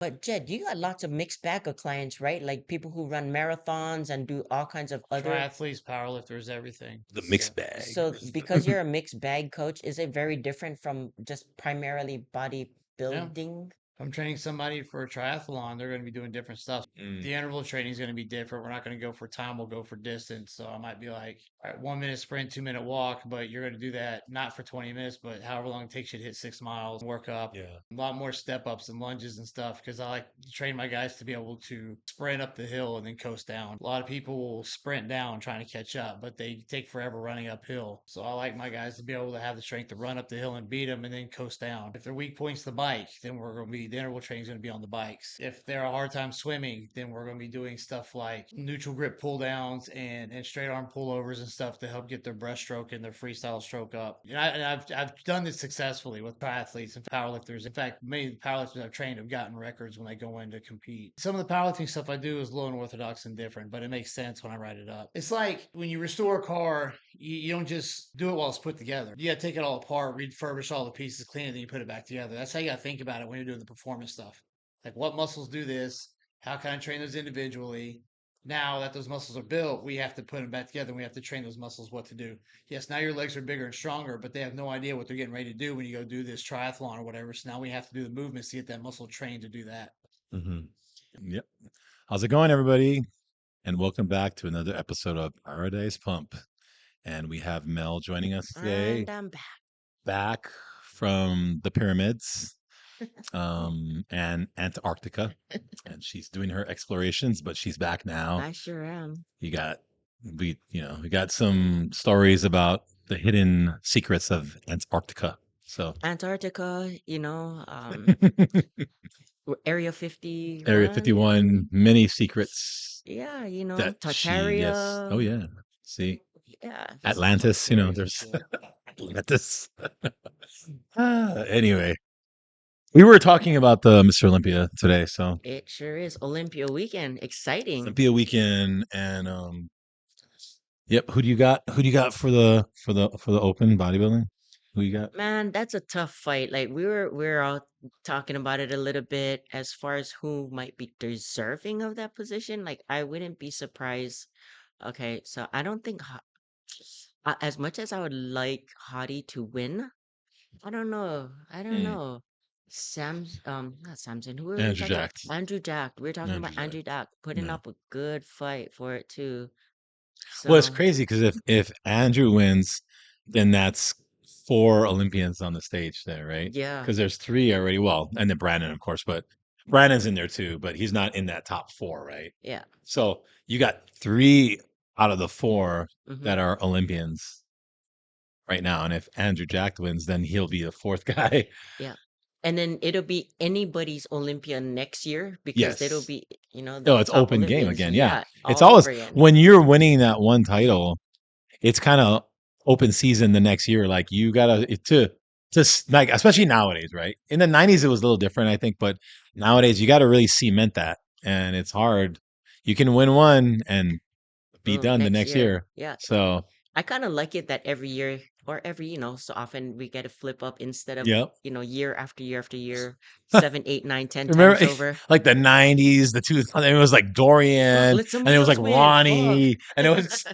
But Jed, you got lots of mixed bag of clients, right? Like people who run marathons and do all kinds of other. Triathletes, powerlifters, everything. The So mixed bag. So because you're a mixed bag coach, is it very different from just primarily yeah, bodybuilding? if I'm training somebody for a triathlon, they're going to be doing different stuff. Mm, The interval training is going to be different. We're not going to go for time, we'll go for distance. So I might be like, all right, 1 minute sprint, 2 minute walk, but you're going to do that not for 20 minutes, but however long it takes you to hit 6 miles, work up. yeah. A lot more step ups and lunges and stuff because I like to train my guys to be able to sprint up the hill and then coast down. A lot of people will sprint down trying to catch up, but they take forever running uphill. So I like my guys to be able to have the strength to run up the hill and beat them and then coast down. If their weak point's the bike, then we're going to be the interval training is going to be on the bikes. If they're a hard time swimming, then we're going to be doing stuff like neutral grip pull downs and straight arm pullovers and stuff to help get their breaststroke and their freestyle stroke up. I've done this successfully with triathletes and powerlifters. In fact, many of the powerlifters I've trained have gotten records when they go in to compete. Some of the powerlifting stuff I do is low and orthodox and different, but it makes sense when I write it up. It's like when you restore a car, you don't just do it while it's put together. You got to take it all apart, refurbish all the pieces, clean it, then you put it back together. That's how you got to think about it when you're doing the performance stuff. Like what muscles do this? How can I train those individually? Now that those muscles are built, we have to put them back together and we have to train those muscles what to do. Yes, now your legs are bigger and stronger, but they have no idea what they're getting ready to do when you go do this triathlon or whatever. So now we have to do the movements to get that muscle trained to do that. Hmm. Yep. How's it going, everybody? And welcome back to another episode of Paradise Pump. And we have Mel joining us today, And I'm back. back from the pyramids and Antarctica. And she's doing her explorations, but she's back now. I sure am. You got we got some stories about the hidden secrets of Antarctica. So Antarctica, Area Area 51. 51, many secrets Yeah, that yes. Oh Tartaria. yeah. See, Yeah. Atlantis, there's Atlantis. Anyway, we were talking about the Mr. Olympia today, so It sure is Olympia weekend. Exciting. Olympia weekend and yep, who do you got? Who do you got for the open bodybuilding? Who you got? Man, that's a tough fight. Like we were all talking about it a little bit as far as who might be deserving of that position. Like I wouldn't be surprised. Okay, so I don't think as much as I would like Hottie to win, I don't know. I don't Mm, know. Not Samson. Who were we Andrew talking about? Jack. Andrew Jack. We were talking Andrew about Jack. Andrew Jack putting Yeah. up a good fight for it too. Well, it's So crazy because if Andrew wins, then that's four Olympians on the stage there, right? yeah, Because there's three already. Well, and then Brandon, of course, but Brandon's in there too, but he's not in that top four, right? yeah. So you got three out of the four Hmm. that are Olympians right now, and if Andrew Jack wins, then he'll be the fourth guy. Yeah. And then it'll be anybody's Olympia next year because it'll Yes. be, No, the it's top open game Olympians. again. Yeah, Yeah, it's all always over again. when you're winning that one title, it's kind of open season the next year. Like you gotta like especially nowadays, right? In the '90s, it was a little different, I think, but nowadays you got to really cement that, and it's hard. You can win one and be Boom, done the next next year. year. Yeah. So, I kind of like it that every year or every, so often we get a flip up instead of, yep. year after year after year, 7, 8, 9, 10 Remember, times over. like the '90s, the 2000s, it was like Dorian, Let and somebody it was like else win. Fuck. Ronnie, and it was.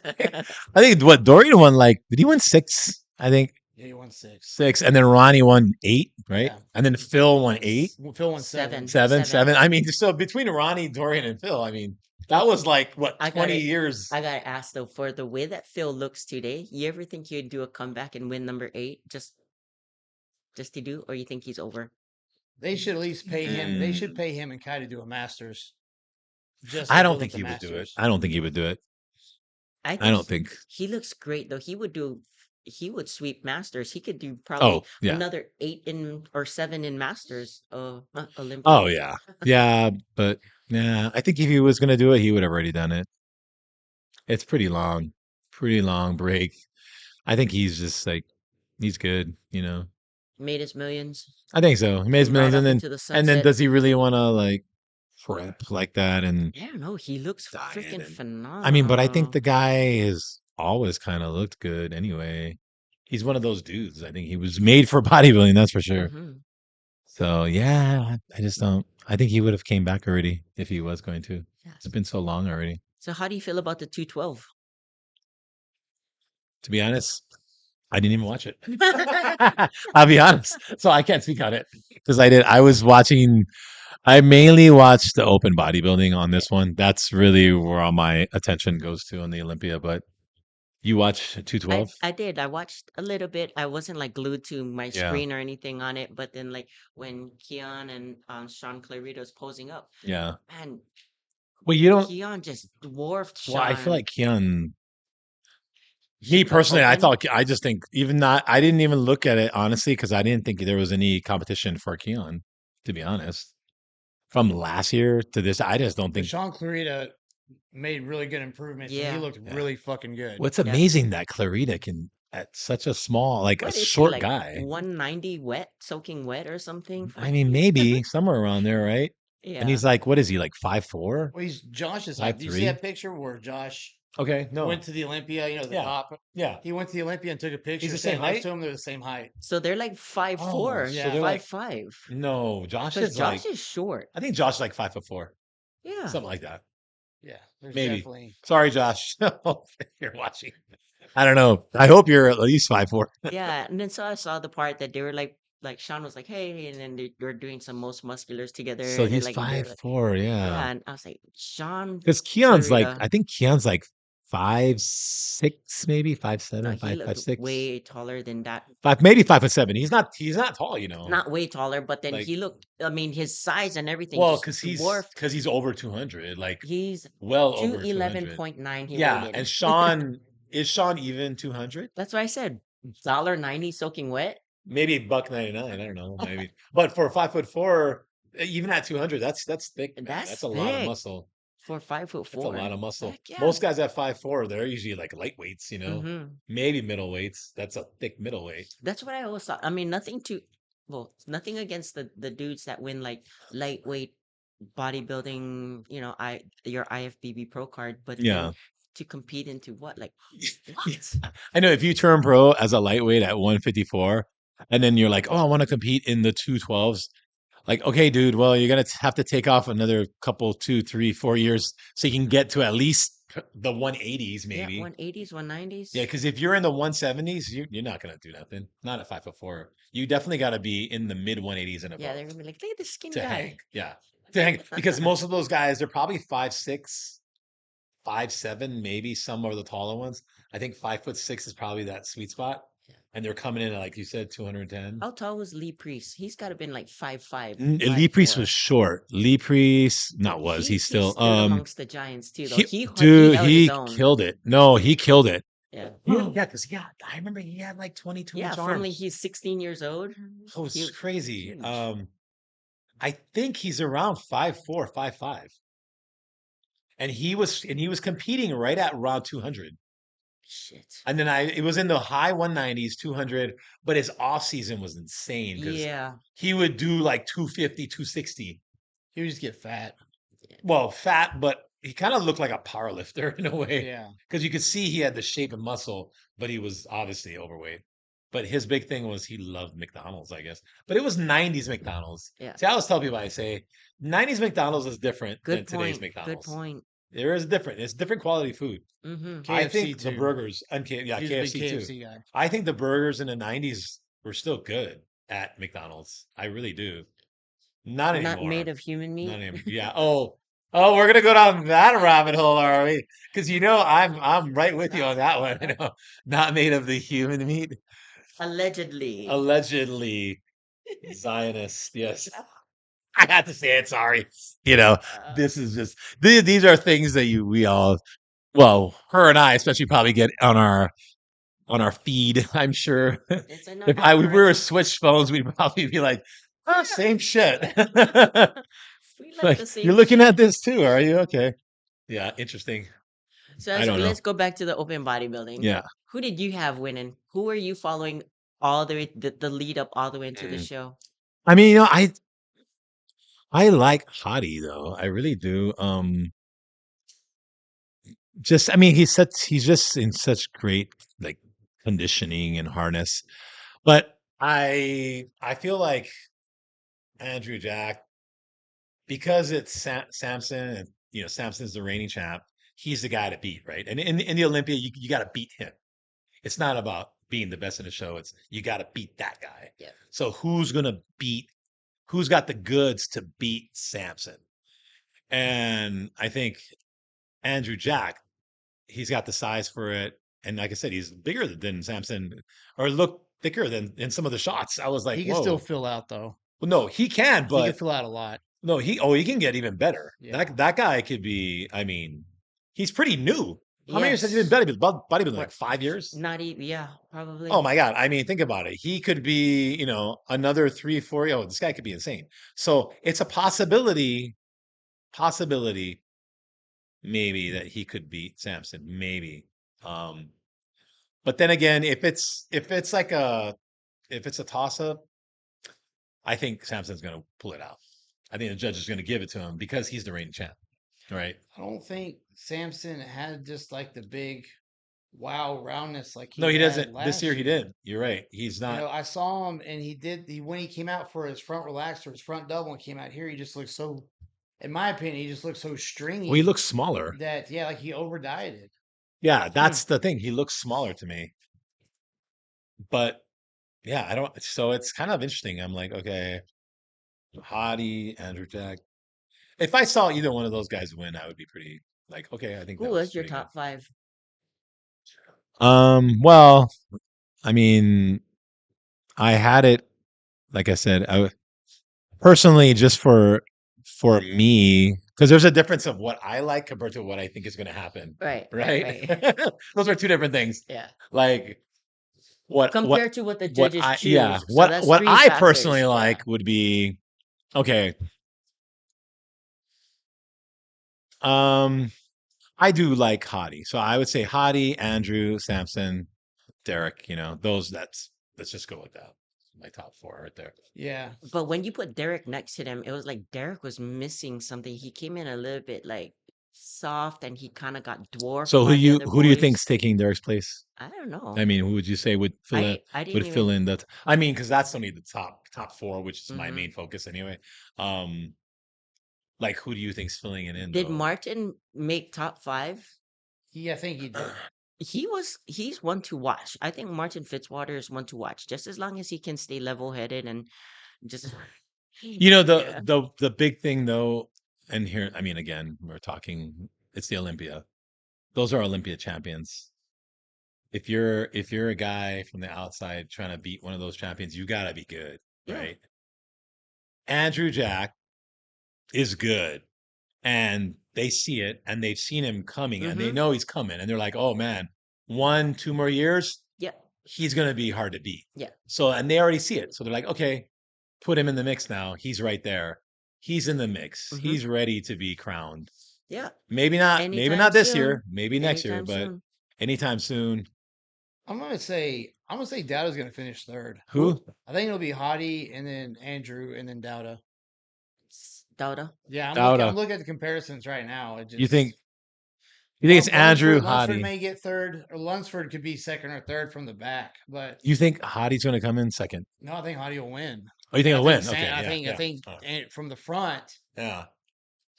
I think what Dorian won, like, did he win six? I think Yeah, you won six. six, and then Ronnie won eight, right? Yeah. And then Phil won eight, Phil won seven. seven, Seven. seven. I mean, so between Ronnie, Dorian, and Phil, I mean, that was like what I 20 gotta, years. I gotta ask though, for the way that Phil looks today, you ever think he'd do a comeback and win number 8 just to do, or you think he's over? They should at least pay him. They should Mm, pay him and Kai to do a Masters just I to don't build up think the he would do it. Masters. I don't think he would do it. I I think don't think. he looks great though. He would sweep Masters. He could do probably Oh yeah. another 8 in or 7 in Masters, Olympia. Oh yeah. Yeah, but yeah, I think if he was gonna do it, he would have already done it. It's pretty long break. I think he's just like he's good. Made his millions I think so. He made his and millions, ride and off then into the and then sunset. does he really want to like prep like that and Yeah, no, he looks diet freaking and but I think phenomenal. the guy has always kind of looked good anyway. He's one of those dudes. I think he was made for bodybuilding, that's for sure. Hmm. So yeah, I just don't. I think he would have came back already if he was going to. Yeah. It's been so long already. So how do you feel about the 212? To be honest, I didn't even watch it. I'll be honest. So I can't speak on it because I did. I was watching. I mainly watched the open bodybuilding on this one. That's really where all my attention goes to on the Olympia. But you watch 212? I did. I watched a little bit. I wasn't like glued to my Yeah, screen or anything on it, but then like when Keon and Sean Clarito's posing up, yeah. man, Well, you don't. Keon just dwarfed Well, I feel Sean. like Keon. He Me cut personally, I open. thought. I just think even not. I didn't even look at it honestly because I didn't think there was any competition for Keon. To be honest, from last year to this, I just don't But think. Sean Clarita made really good improvements, and he Yeah. looked Yeah. really fucking good. What's Yeah. amazing that Clarita can at such a small, like a What is he short like guy. 190 wet, soaking wet or something? I mean, maybe somewhere around there, right? And Yeah. he's like, what is he like 5'4", Well, he's Josh's height. Do you see 5'3"? that picture where Josh Okay, no, went to the Olympia? You know, the yeah, top. yeah. He went to the Olympia and took a He's picture, the same standing next height. to him. They're the same height. So they're like five Oh, four, so Yeah. they're five like five. no. Josh Because is like Josh is short. I think Josh is like 5'4", Yeah. something like that. Yeah. There's Maybe. definitely. Sorry, Josh. If you're watching. I don't know. I hope you're at least 5'4". Yeah. And then so I saw the part that they were like Sean was like, hey, and then they're doing some most musculars together, So and he's they're five like, four, yeah. yeah. And I was like, Sean Because Keon's like, Clarita. I think Keon's like 5'6", maybe No, 5'7", he looked 5'6", way taller than that. maybe 5'7". He's not tall, you know. Not way taller, but then Like, he looked. I mean, his size and everything well, just because dwarfed. he's over 200, like He's well two over eleven 200. point nine. He weighed Yeah, in. and Sean is Sean even 200? That's why I said $1.90 soaking wet. Maybe buck 99. I don't know, maybe. But for 5'4", even at 200, that's thick, man. That's That's a lot of thick muscle. for 5 foot That's a lot four. of muscle. Heck yeah. Most guys at 5'4", they're usually like lightweights, Mm-hmm. maybe middleweights. That's a thick middleweight. That's what I always thought. I mean, nothing against the dudes that win like lightweight bodybuilding, your IFBB pro card, but then Yeah. to compete into what? Like what? I know if you turn pro as a lightweight at 154, and then you're like, oh, I want to compete in the 212s. Like, okay, dude, well, you're gonna have to take off another couple, 2, 3, 4 years so you can get to at least the 180s, Yeah, maybe. 180s, Yeah, 190s. because if you're in the 170s, you're not gonna do nothing. Not at 5'4". You definitely got to be in the mid 180s and Yeah, above they're gonna be like, look at this skinny to hang. guy. Yeah, to hang because most of those guys they're probably 5'6", 5'7", maybe some are the taller ones. I think 5'6" is probably that sweet spot, Yeah. and they're coming in at like you said, 210. How tall was Lee Priest? He's got to been like 5'5", Lee Priest 5'4". was short. Lee Priest, not was He he he still? stood amongst the giants too, though. He He dude, held his he own. killed it. No, he killed it. Yeah. Yeah, because I remember he had like 22 Yeah, inch from like arms. he's 16 years old. It was He crazy. huge. I think he's around 5'4", 5'5", and he was competing right at around 200. Shit. And then it was in the high 190s, 200, but his off season was insane because Yeah. he would do like 250, 260. He would just get fat. Well, fat, but he kind of looked like a power lifter in a way Yeah. because you could see he had the shape and muscle, but he was obviously overweight. But his big thing was he loved McDonald's, I guess. But it was 90s McDonald's. Yeah. See, I always tell people, I say 90s McDonald's is different than Good today's point. Good McDonald's. point. There is different. It's different quality food. Mm-hmm. I KFC think the too. burgers, and yeah, He's a big KFC too. KFC guy. I think the burgers in the 90s were still good at McDonald's. I really do. Not Not anymore. made of human meat. Not anymore. Yeah. Oh, we're gonna go down that rabbit hole, are we? Because I'm right with you on that one. Not made of the human meat. Allegedly. Allegedly Zionist. Yes. I had to say it. Sorry. You know, this is just these are things that we all, well, her and I especially probably get on our feed. I'm sure It's an if we were algorithm. switch phones, we'd probably be like, oh, same shit. We like Like the you're same looking at shit. this too, are you? Okay. Yeah, interesting. So I don't know. let's go back to the open bodybuilding. Yeah. Who did you have winning? Who were you following all the way the lead up all the way into the Mm. show? I mean, I like Hottie though. I really do. Just I mean, he's just in such great like conditioning and harness. But I feel like Andrew Jack, because it's Samson, and Samson's the reigning champ. He's the guy to beat, right? And in the Olympia, you got to beat him. It's not about being the best in the show. It's you got to beat that guy. Yeah. So who's gonna beat? Who's got the goods to beat Samson? And I think Andrew Jack, he's got the size for it. And like I said, he's bigger than Samson, or look thicker than in some of the shots. I was like, He can still whoa. fill out though. Well, no, he can, He can but fill out a lot. no, he can get even better. Yeah. That guy could be. I mean, he's pretty new. How many years has he Yes. been bodybuilding? Like What? 5 years? Not even. Yeah, Oh probably. my God. I mean, think about it. He could be, another 3, 4. Oh, this guy could be insane. So it's a possibility, maybe that he could beat Samson. Maybe. Um, but then again, if it's a toss up, I think Samson's gonna pull it out. I think the judge is gonna give it to him because he's the reigning champ. Right. I don't think Samson had just like the big wow roundness like No, he he had doesn't. This last year he year. did. You're right. He's not. I saw him and when he came out for his front relaxer, his front double and came out here, he just looked so, in my opinion, he just looked so Well, he stringy looks smaller. that yeah, like he over dieted. Yeah, that's the thing. He looks smaller to me. But yeah, I don't. So it's kind of interesting. I'm like, okay, Hottie, Andrew Jack. If I saw either one of those guys win, I would be pretty like, okay, I think Who that was was your pretty good. top five? Well, I mean, I had it, like I said, personally just for me, because there's a difference of what I like compared to what I think is going to happen, Right, right? right, right. Those are two different things. Yeah. Like Compared to what the what judges I yeah, choose. So that's what three I factors. personally Yeah. like would be okay. Um, I do like Hottie, so I would say Hottie, Andrew, Samson, Derek. Those. Let's just go with that. My top four right there. Yeah. But when you put Derek next to them, it was like Derek was missing something. He came in a little bit like soft and he kind of got dwarfed So by the other who do you think's boys. taking Derek's place? I don't know. I mean, who would you say I didn't would fill even. in that? I mean, because that's only the top four, which is my Hmm. main focus anyway. Um, like who do you think's filling it in Did though? Martin make top five? I think he did. He's one to watch. I think Martin Fitzwater is one to watch. Just as long as he can stay level headed and just The yeah. the big thing though, and here, I mean, again, we're talking. It's the Olympia. Those are Olympia champions. If you're a guy from the outside trying to beat one of those champions, you gotta be good, Yeah. right? Andrew Jack is good, and they see it, and they've seen him coming, and they Mm-hmm. know he's coming, and they're like, "Oh man, 1, 2 more years, Yeah. he's gonna be hard to beat." Yeah. So, and they already see it, so they're like, "Okay, put him in the mix now. He's right there. He's in the mix. Mm-hmm. He's ready to be crowned. Yeah. Maybe Anytime not this soon. year, maybe next year, Anytime but soon. anytime soon." I'm gonna say Dowda's gonna finish third. Who? I think it'll be Hottie and then Andrew and then Dowda. Dauda. Yeah, I'm Dowda. looking at the comparisons right now. It You just think it's Andrew Lunsford Hottie? may get third, or Lunsford could be second or third from the back. But You think Hottie's going to come in second? no, I think Hottie will win. Oh, you think And he'll win? Okay, yeah, I yeah, think from the front, yeah,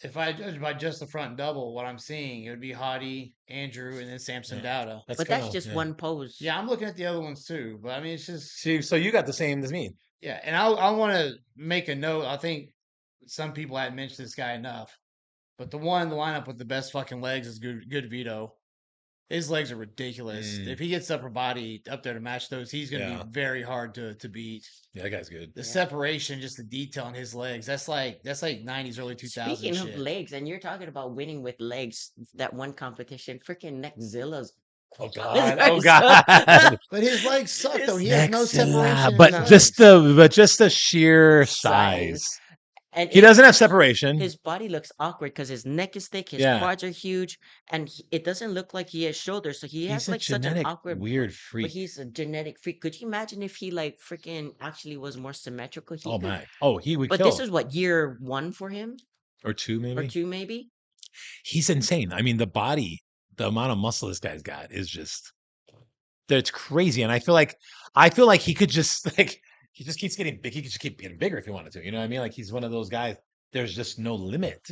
if I judge by just the front double, what I'm seeing, it would be Hottie, Andrew, and then Samson yeah. Dowda. That's But kind that's of just yeah. one pose. Yeah, I'm looking at the other ones too. But I mean, it's just See, so you got the same as me. yeah. And I want to make a note. I think some people hadn't mentioned this guy enough. But the one in the lineup with the best fucking legs is Good Vito. His legs are ridiculous. Mm, If he gets upper body up there to match those, he's going to yeah, be very hard to beat. yeah, that guy's good. The Yeah. separation, just the detail on his legs, that's like 90s, early 2000s Speaking of shit. legs, and you're talking about winning with legs, that one competition, freaking Neckzilla's. Oh His God! Oh legs God! But his legs suck though. his He has no separation in But his no just legs. the sheer size. size. And He doesn't have separation. his body looks awkward because his neck is thick, his Yeah, quads are huge, and it doesn't look like he has shoulders. So he he's has a like such an genetic awkward, weird but freak. he's a genetic freak. Could you imagine if he like freaking actually was more symmetrical? He Oh could. my! Oh, he would But this kill. is what, year one for him Or two or maybe. two maybe. He's insane. I mean, the amount of muscle this guy's got is just that's crazy. And I feel like he could just like he just keeps getting big. He could just keep getting bigger if he wanted to. You know what I mean? Like he's one of those guys. There's just no limit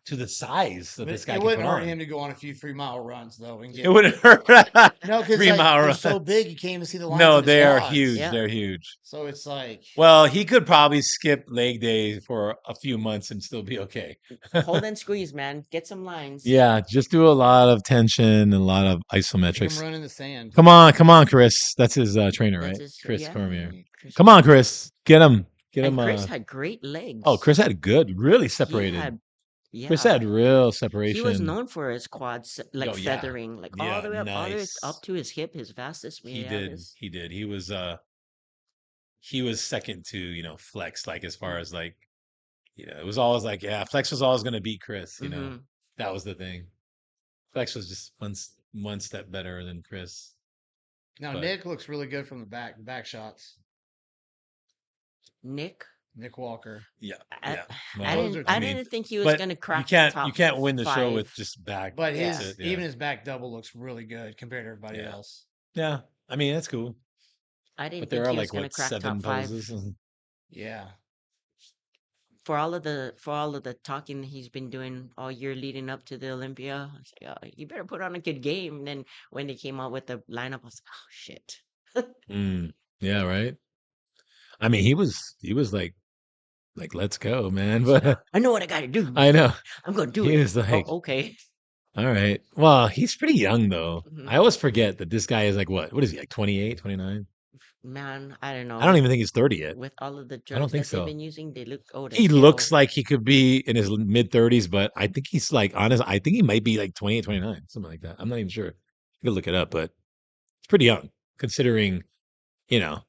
to the size that But this guy it can put wouldn't hurt on. him to go on a few 3 mile runs though and It get wouldn't hurt. no, because 3 mile they're runs. so big you can't even see the lines No, of his they are quads. huge. Yeah. They're huge. So it's like Well, he could probably skip leg day for a few months and still be okay. Hold and squeeze, man. Get some lines. Yeah, just do a lot of tension and a lot of make him isometrics. run in the sand. Come on, Chris. That's his trainer, That's right? his Chris Cormier. Chris Come on, Cormier. Chris. Get him. Get And him. Chris had great Oh, legs. Chris had good, really He separated. had, Chris yeah. had real He was separation. known for his quads, like Oh yeah, feathering, like yeah, all the way up nice. to his hip, his fastest. He Yeah, did. He did. He was second to Flex, like as far as like it was always like, yeah, Flex was always gonna beat Chris. Mm-hmm. That was the thing. Flex was just one step better than Chris. Now But Nick looks really good from the back shots. Nick, Nick Walker. yeah, I, yeah. I Well, didn't, I I mean, didn't think he was but gonna you crack can't top you can't win the show with 5. just back. But Yeah. That's it. Yeah. even his back double looks really good compared to everybody Yeah. else. Yeah. I mean, that's cool. I But didn't there think are he was like gonna what crack 7 top 5 poses. Yeah. for all of the talking that he's been doing all year leading up to the Olympia. I was like, oh, you better put on a good game. And then when they came out with the lineup, I was like, oh shit. Yeah, right. I mean, he was like let's go, man. He's like, But I know what I gotta do. I know I'm gonna do he it. was like, Oh, okay. all right. Well, he's pretty young though. Mhm. I always forget that this guy is like what? What is he like 28, 29? Man, I don't I don't know. even think he's 30 yet. With all of the I don't drugs think that they've so. been using, they look old as He looks hell. like he could be in his mid 30s, but I think he's like honest. I think he might be like 28, 29, something like that. I'm not even sure. You could look it up, but it's pretty young considering, you know,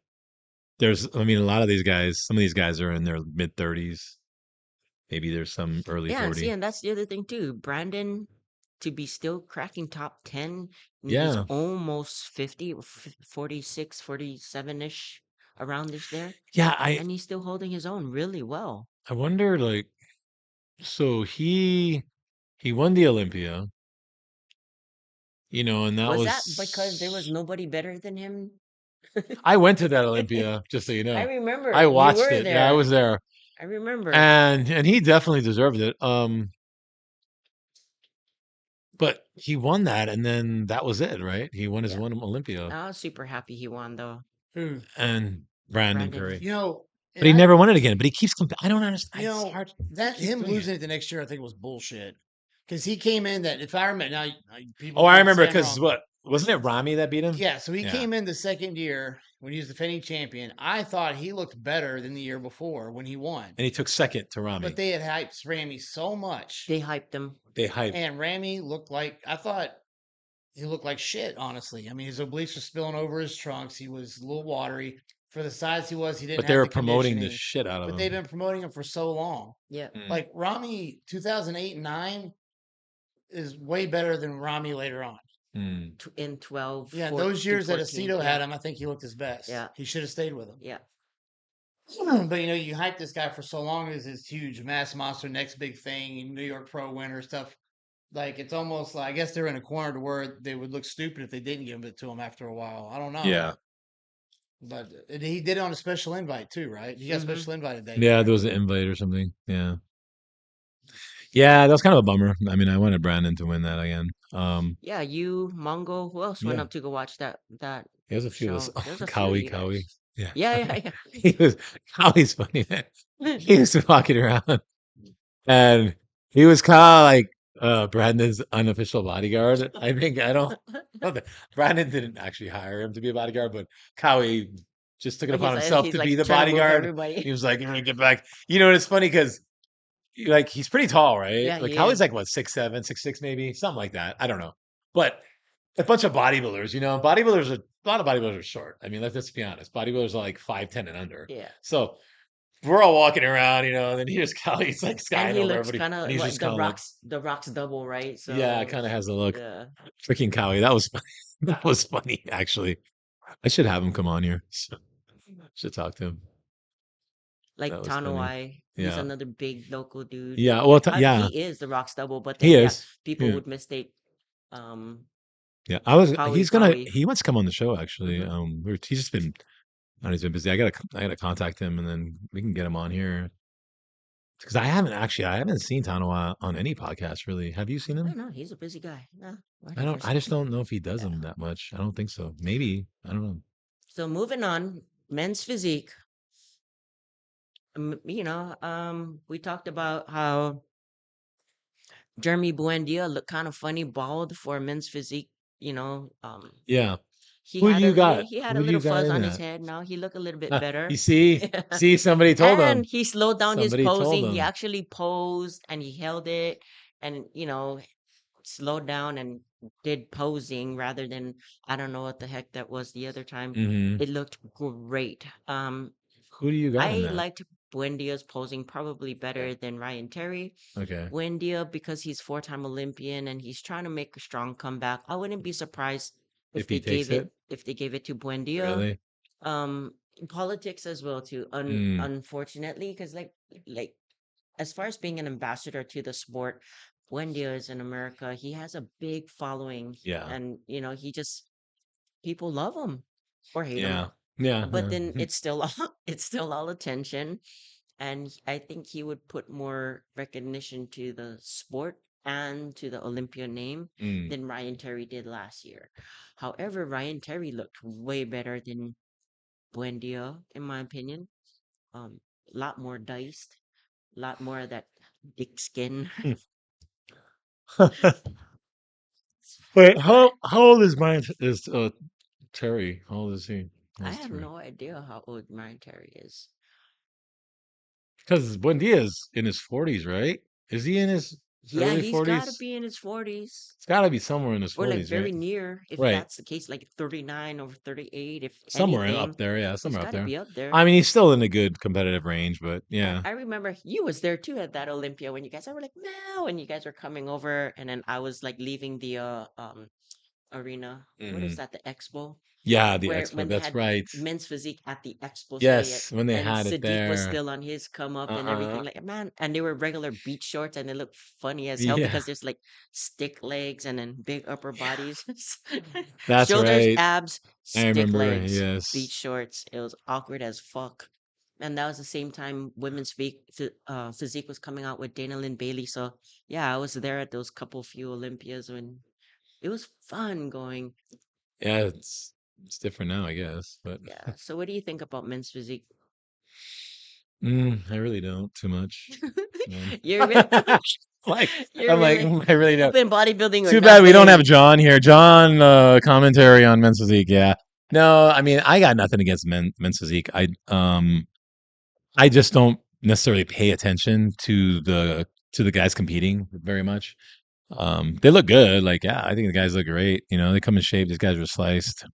I mean, a lot of these guys, some of these guys are in their mid 30s. Maybe there's some early Yeah, see, 40. and that's the other thing too. Brandon, to be still cracking top 10, and he's Yeah. almost 50, 46, 47-ish, around-ish there. Yeah. And he's still holding his own really well. I wonder, like, so he won the Olympia, and that Was that because there was was nobody better than him? I went to that Olympia, just so you I know. remember I you watched were it. Yeah, I there. was there. I remember. And he definitely deserved it. But he won that, and then that was it, right? He won his Yeah. one Olympia. I was super happy he won though. Who? And Brandon Brandon. Curry. You know, But he and never won it again. But he keeps I don't understand. you It's know hard. that Keeps him doing it. losing it the next year, I think was bullshit. Because he came in that if I remember now, people. Oh, I can remember say I'm because wrong. wasn't it Rami that beat him? Yeah, so he Yeah. came in the second year when he was defending champion. I thought he looked better than the year before when he won. And he took second to Rami. But they had hyped Ramy so much. They hyped him. They hyped. And Ramy looked like I thought he looked like shit, honestly. I mean, his obliques were spilling over his trunks. He was a little watery. For the size he was, he didn't But they have were the promoting the conditioning. shit out of But him. they've been promoting him for so long. Yeah. Like Ramy 2008 and 9 is way better than Ramy later on. In 12. Yeah, 14, those years that 14, Aceto had yeah. him, I think he looked his best. Yeah. He should have stayed with him. Yeah. But you hype this guy for so long as his huge mass monster, next big thing, New York Pro winner stuff. Like it's almost like I guess they're in a corner to where they would look stupid if they didn't give it to him after a while. I don't know. Yeah. But he did it on a special invite too, right? You got special invited that Yeah, year. there was an invite or something. Yeah. Yeah, that was kind of a bummer. I mean, I wanted Brandon to win that again. Yeah, you, Mongo, who else went Yeah. up to go watch that There was a few of us. show? There was a few of Cowie, you Cowie. guys. Yeah. Yeah. Cowie's funny, man. He was walking around and he was kind of like Brandon's unofficial bodyguard. I think I don't Brandon didn't actually hire him to be a bodyguard, but Cowie just took it But upon himself he's to like be the trying to move bodyguard. everybody. He was like, "I'm gonna get back." It's funny because like he's pretty tall, right? Yeah, Like he Cowie's is. like what 6'7", 6'6", maybe something like that. I don't know, but a bunch of bodybuilders, a lot of bodybuilders are short. I mean, let's be honest. Bodybuilders are like 5'10" and under. Yeah. So we're all walking around, and then here's Callie's like And skying he over looks everybody. kind And of he's like just kind of like, the rocks double, right? So yeah, kind of has a look. yeah. Freaking Callie. That was funny. That was funny, actually. I should have him come on here. Should talk to him. Like That was funny. Tanawai, he's Yeah. another big local dude. Yeah. Well, yeah, he is the rocks double, but he then yeah, is. people Yeah. would mistake Yeah. I was. Howie. He wants to come on the show actually. He's just been I know he's been busy. I gotta contact him and then we can get him on here because I haven't seen Tanawa on any podcast really. Have you seen I him? don't know. He's a busy guy. No, whatever. I just don't know if he does Yeah. them that much. I don't think so. Maybe I don't know. So moving on, men's physique. We talked about how Jeremy Buendia looked kind of funny bald for men's physique. You know, Yeah. Who do you got? he had a Who do you little got fuzz in on his that? head. Now he looked a little bit You better. see, somebody told And him. he slowed down his Somebody told posing. He him. actually posed and he held it and slowed down and did posing rather than I don't know what the heck that was the other time. Hmm. It looked great. Who do you got in I that? liked Buendia's posing probably Okay. better than Ryan Terry. Okay. Buendia, because he's four-time Olympian and he's trying to make a strong comeback. I wouldn't be surprised If he takes it, if they gave it to Buendia. really? In politics as well too. Mm, Unfortunately, because like as far as being an ambassador to the sport, Buendia is in America. He has a big following, yeah. and he just people love him or hate him. Yeah. Yeah. But Yeah. then it's still it's still all attention, and I think he would put more recognition to the sport and to the Olympia name Mm, than Ryan Terry did last year. However, Ryan Terry looked way better than Buendia, in my opinion. A lot more diced, a lot more of that dick skin. Wait, how old is Brian? Is Terry? How old is he? How I old is have Terry? no idea how old Ryan Terry is. Because Buendia's in his 40s, right? Is he in his Yeah, early he's got to 40s? be in his 40s. It's got to be somewhere in his Or like 40s, right? very near, if Right. that's the case, like 39 or 38, if Up anything. there, yeah, He's somewhere up got to there. be up there. I mean, he's still in a good competitive range, but I, yeah. I remember you was there too at that Olympia when you guys were like, no, and you guys were coming over, and then I was like leaving the arena. What is Hmm. that? The expo, Yeah, the where expo. when they That's had right. men's physique at the expo stay at, Yes, when they and had it Sadiq was there. still on his come up and Uh-uh. everything. Like man, and they were regular beach shorts, and they looked funny as hell Yeah, because there's like stick legs and then big upper bodies, that's shoulders, right. abs, I stick remember. legs, beach Yes. shorts. It was awkward as fuck. And that was the same time women's physique was coming out with Dana Lynn Bailey. So yeah, I was there at those couple few Olympias when it was fun going. Yeah, it's different now, I guess. But Yeah. So what do you think about men's physique? I really don't too much. Man. You're really, Like you're I'm like really I really don't. open bodybuilding or Too bad we don't have nothing. John here. John, commentary on men's physique. Yeah. No, I mean I got nothing against men's physique. I just don't necessarily pay attention to the guys competing very much. They look good. Like, yeah, I think the guys look great. You know, they come in shape. These guys are sliced,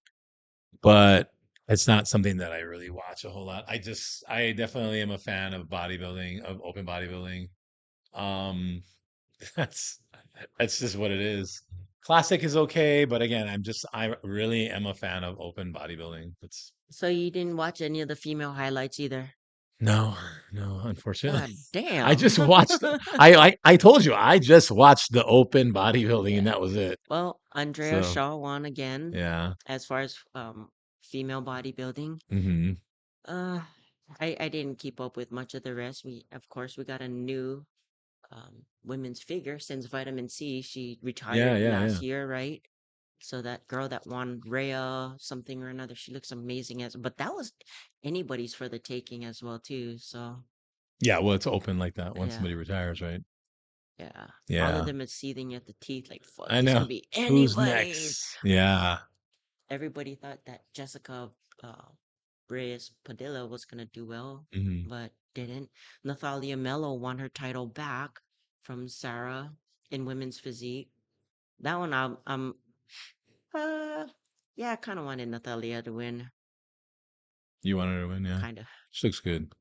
but it's not something that I really watch a whole lot. I definitely am a fan of bodybuilding, of open bodybuilding. Um, that's that's just what it is. Classic is okay, but again, I really am a fan of open bodybuilding. It's So you didn't watch any of the female highlights either. no, no, unfortunately. God I damn. just watched I told you I just watched the open bodybuilding and Yeah. that was it. Well, Andrea So, Shaw won again yeah. as far as female bodybuilding. Hmm. Uh I didn't keep up with much of the rest. We of course we got a new women's figure since Vitamin C. She Yeah, retired yeah, last yeah. year, right? So that girl that won Rhea something or another, she looks amazing as but that was anybody's for the taking as well too. So Yeah, well, it's open like that once yeah, somebody retires, right? yeah. All of Yeah. them is seething at the teeth like fuck, I this know. can be Who's anybody's. next? Yeah. Everybody thought that Jessica uh Reyes Padilla was gonna do well, Hmm. but didn't. Natalia Mello won her title back from Sarah in women's physique. That one uh yeah, I kinda wanted Natalia to win. You wanted to win, yeah. Kinda. She looks good.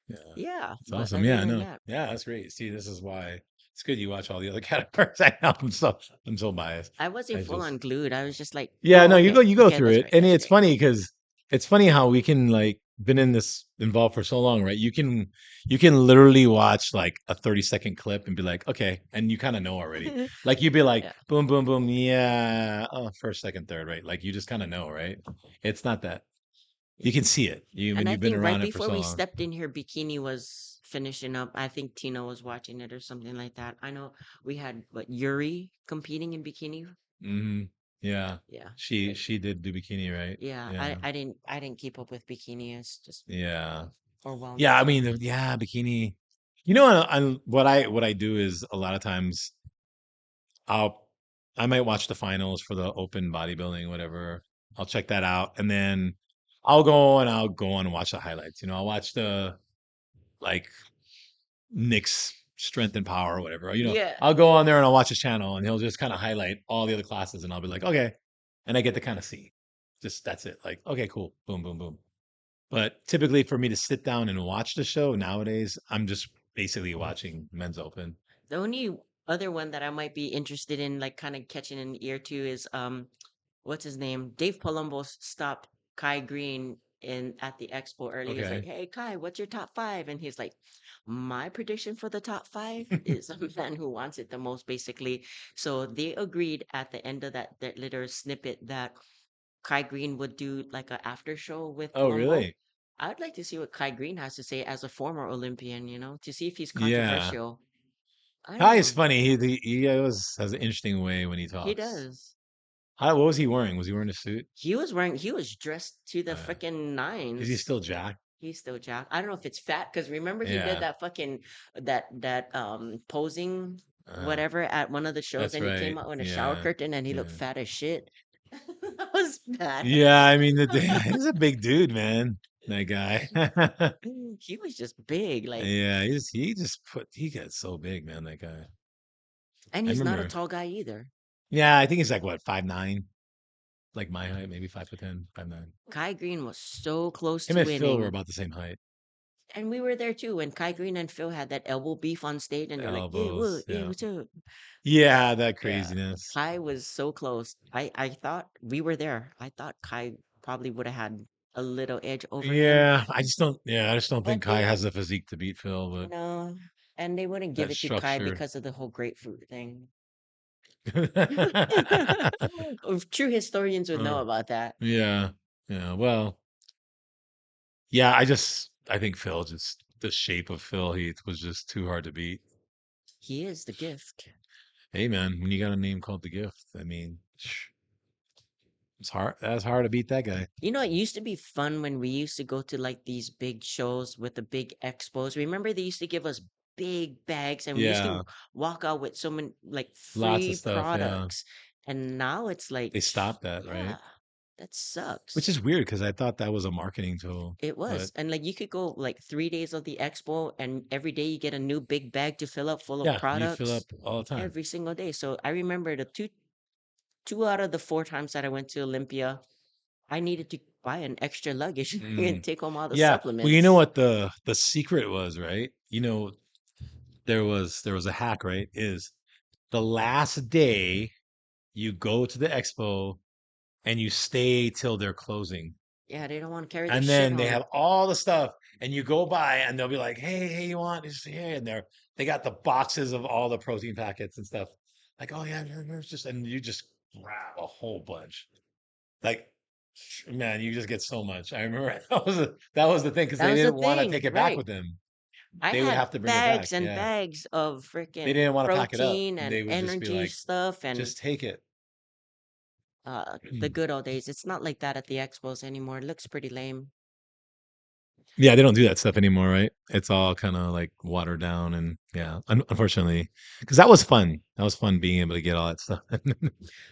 Yeah. Yeah, It's but awesome. other Yeah, than no. that, Yeah, that's great. See, this is why it's good you watch all the other categories. I know I'm so biased. I wasn't I full just on glued. I was just like, Yeah, oh, no, okay, you go okay, through that's it. great, And that's it's great. funny because it's funny how we can like been in this involved for so long, right? You can literally watch like a 30-second clip and be like, okay, and you kind of know already. Like you'd be like, Yeah. boom, boom, boom, yeah, oh, first, second, third, right? Like you just kind of know, right? It's not that you can see it. You when And I you've been think right around it for before so we long. stepped in here, Bikini was finishing up. I think Tina was watching it or something like that. I know we had what Yuri competing in Bikini. Hmm. Yeah, Yeah. she I- she did do bikini, right? Yeah, Yeah, I didn't keep up with Bikini. It's just yeah, or yeah. I wellness. mean, yeah, bikini. What I do is a lot of times I'll I might watch the finals for the open bodybuilding, whatever. I'll check that out, and then I'll go on and watch the highlights. I'll watch the like Nick's strength and power or whatever. Yeah. I'll go on there and I'll watch his channel, and he'll just kind of highlight all the other classes, and I'll be like, okay, and I get to kind of see. Just that's it. Like, okay, cool, boom, boom, boom. But typically, for me to sit down and watch the show nowadays, I'm just basically watching Men's Open. The only other one that I might be interested in, like kind of catching an ear to, is what's his name? Dave Palumbo stopped Kai Green in at the expo early. He's like, Okay. "Hey Kai, what's your top five?" And he's like, "My prediction for the top five is a man who wants it the most, basically." So they agreed at the end of that little snippet that Kai Green would do like a after show with Oh, Palumbo. really? I'd like to see what Kai Green has to say as a former Olympian, to see if he's Yeah. controversial. I don't Kai is know. funny. He always has an interesting way when he He talks. does. What was he wearing? Was he wearing a suit? He was dressed to the freaking Is he nines. still Jack? He's still jacked. I don't know if it's fat because remember he did Yeah. that fucking posing Uh, whatever at one of the shows that's and he came right. out in a shower Yeah. curtain and he looked Yeah. fat as shit. That was bad. Yeah. I mean, he's a big dude, man. That guy. He was just big, like, Yeah. He got so big, man. That guy. and I he's not a remember. tall guy either. Yeah. I think he's like what, 5'9", like my height, maybe 5'10", 5'9". Kai Green was so close Him to and Phil were winning. about the same height. And we were there too when Kai Green and Phil had that elbow beef on stage and they're like, yeah, Elbows. what? Yeah, Yeah. what's up? Yeah. That Yeah. craziness. Kai was so close. I thought we were there. I thought Kai probably would have had a little edge over him. Yeah. I just don't think But Kai they has the physique to beat Phil, but no. And they wouldn't give that it to Kai structure. because of the whole grapefruit thing. True historians would know Uh, about that. yeah. Yeah. Well, I think Phil just the shape of Phil Heath was just too hard to beat. He is the gift. Hey man, when you got a name called the Gift, I mean, it's hard. That's hard to beat that guy. It used to be fun when we used to go to like these big shows with the big expos. Remember they used to give us big bags and we used Yeah, to walk out with so many like lots free of stuff. Yeah, products. And now it's like, they stopped that, right? yeah, that Which is sucks. weird because I thought that was a marketing tool. It But was. And like you could go like 3 days of the expo and every day you get a new big bag to fill up full of yeah, you fill up products all the time. every single day. So I remember the two out of the four times that I went to Olympia, I needed to buy an extra luggage and Mm. take home all the Yeah. Well, you know supplements. what the secret was, right? There was a hack, right? Is the last day you go to the expo and you stay till they're closing. Yeah, they don't want to carry their And shit then they home. have all the stuff, and you go by and they'll be like, hey, you want this here? And they got the boxes of all the protein packets and stuff. Like, oh yeah, there's just and you just grab a whole bunch. Like, man, you just get so much. I remember that was the thing because That they was the didn't want to thing, take it back right? with them. I They would had have to bring it back. bags and Yeah. bags of They freaking didn't want to pack it up. protein and They would just be energy like, stuff and just take it. the good old days. It's not like that at the expos anymore. It looks pretty lame. Yeah, they don't do that stuff anymore, right? It's all kind of like watered down, and yeah, unfortunately, because that was fun. That was fun being able to get all that stuff.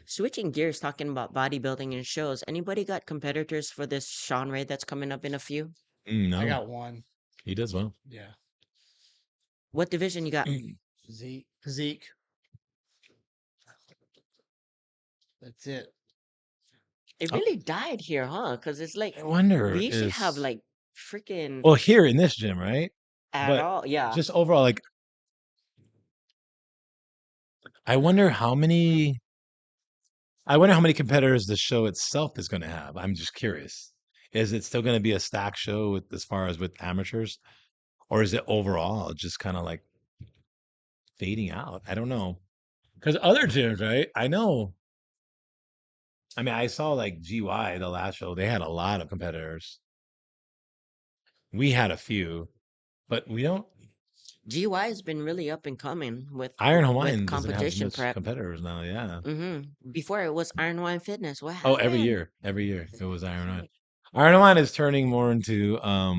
Switching gears, talking about bodybuilding and shows. Anybody got competitors for this Sean Ray that's coming up in a few? I No, got one. he does well. Yeah. What division you got? Physique. That's it. It Oh, really died here, huh? Because it's like I we wonder used to have is like freaking well here in this gym, right? at But all. Yeah. just overall, like I wonder how many competitors the show itself is going to have. I'm just curious. Is it still going to be a stack show with, as far as with amateurs, or is it overall just kind of like fading out? I don't know. Because other gyms, right? I know. I mean, I saw like GY the last show. They had a lot of competitors. We had a few, but we don't. GY has been really up and coming Iron with Hawaiian doesn't have as competition much prep. competitors now. Yeah. Before it was Iron Wine Fitness. What Oh, happened? every year it was Iron That's Man. right. Iron Man is turning more into a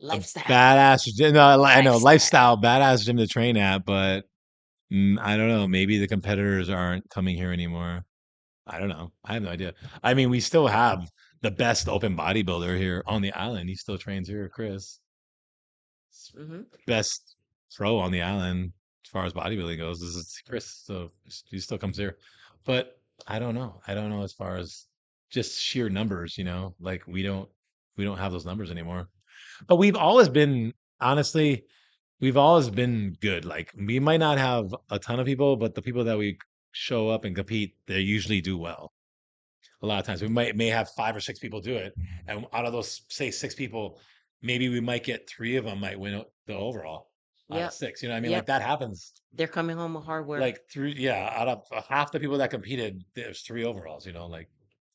Lifestyle. badass gym. No, I know Lifestyle. lifestyle badass gym to train at, but I don't know. Maybe the competitors aren't coming here anymore. I don't know. I have no idea. I mean, we still have the best open bodybuilder here on the island. He still trains here, Chris. Mm-hmm. Best pro on the island as far as bodybuilding goes. This is Chris, so he still comes here. But I don't know. I don't know as far as just sheer numbers. Like we don't have those numbers anymore. But we've always been honestly, we've always been good. Like we might not have a ton of people, but the people that we show up and compete, they usually do well. A lot of times we may have 5 or 6 people do it, and out of those, say 6 people, maybe we might get 3 of them might win the overall out of Yep. 6. You know what I mean? Like Yep. that happens. They're coming home with hardware. Like through, yeah, out of half the people that competed, there's 3 overalls. Like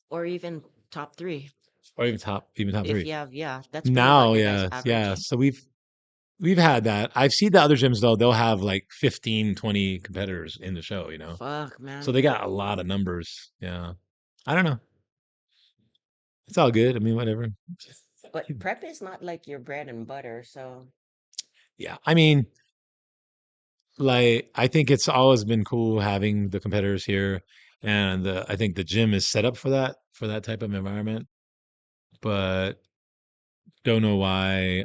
Or even top three. or even top If 3. you have, yeah, that's pretty what Now, your guys' yeah, average yeah. is. So we've had that. I've seen the other gyms though; they'll have like 15, 20 competitors in the show. Fuck, So man. they got a lot of numbers. Yeah, I don't know. It's all good. I mean, whatever. But prep is not like your bread and butter, so Yeah, I mean, like I think it's always been cool having the competitors here, and I think the gym is set up for that type of environment. But don't know why.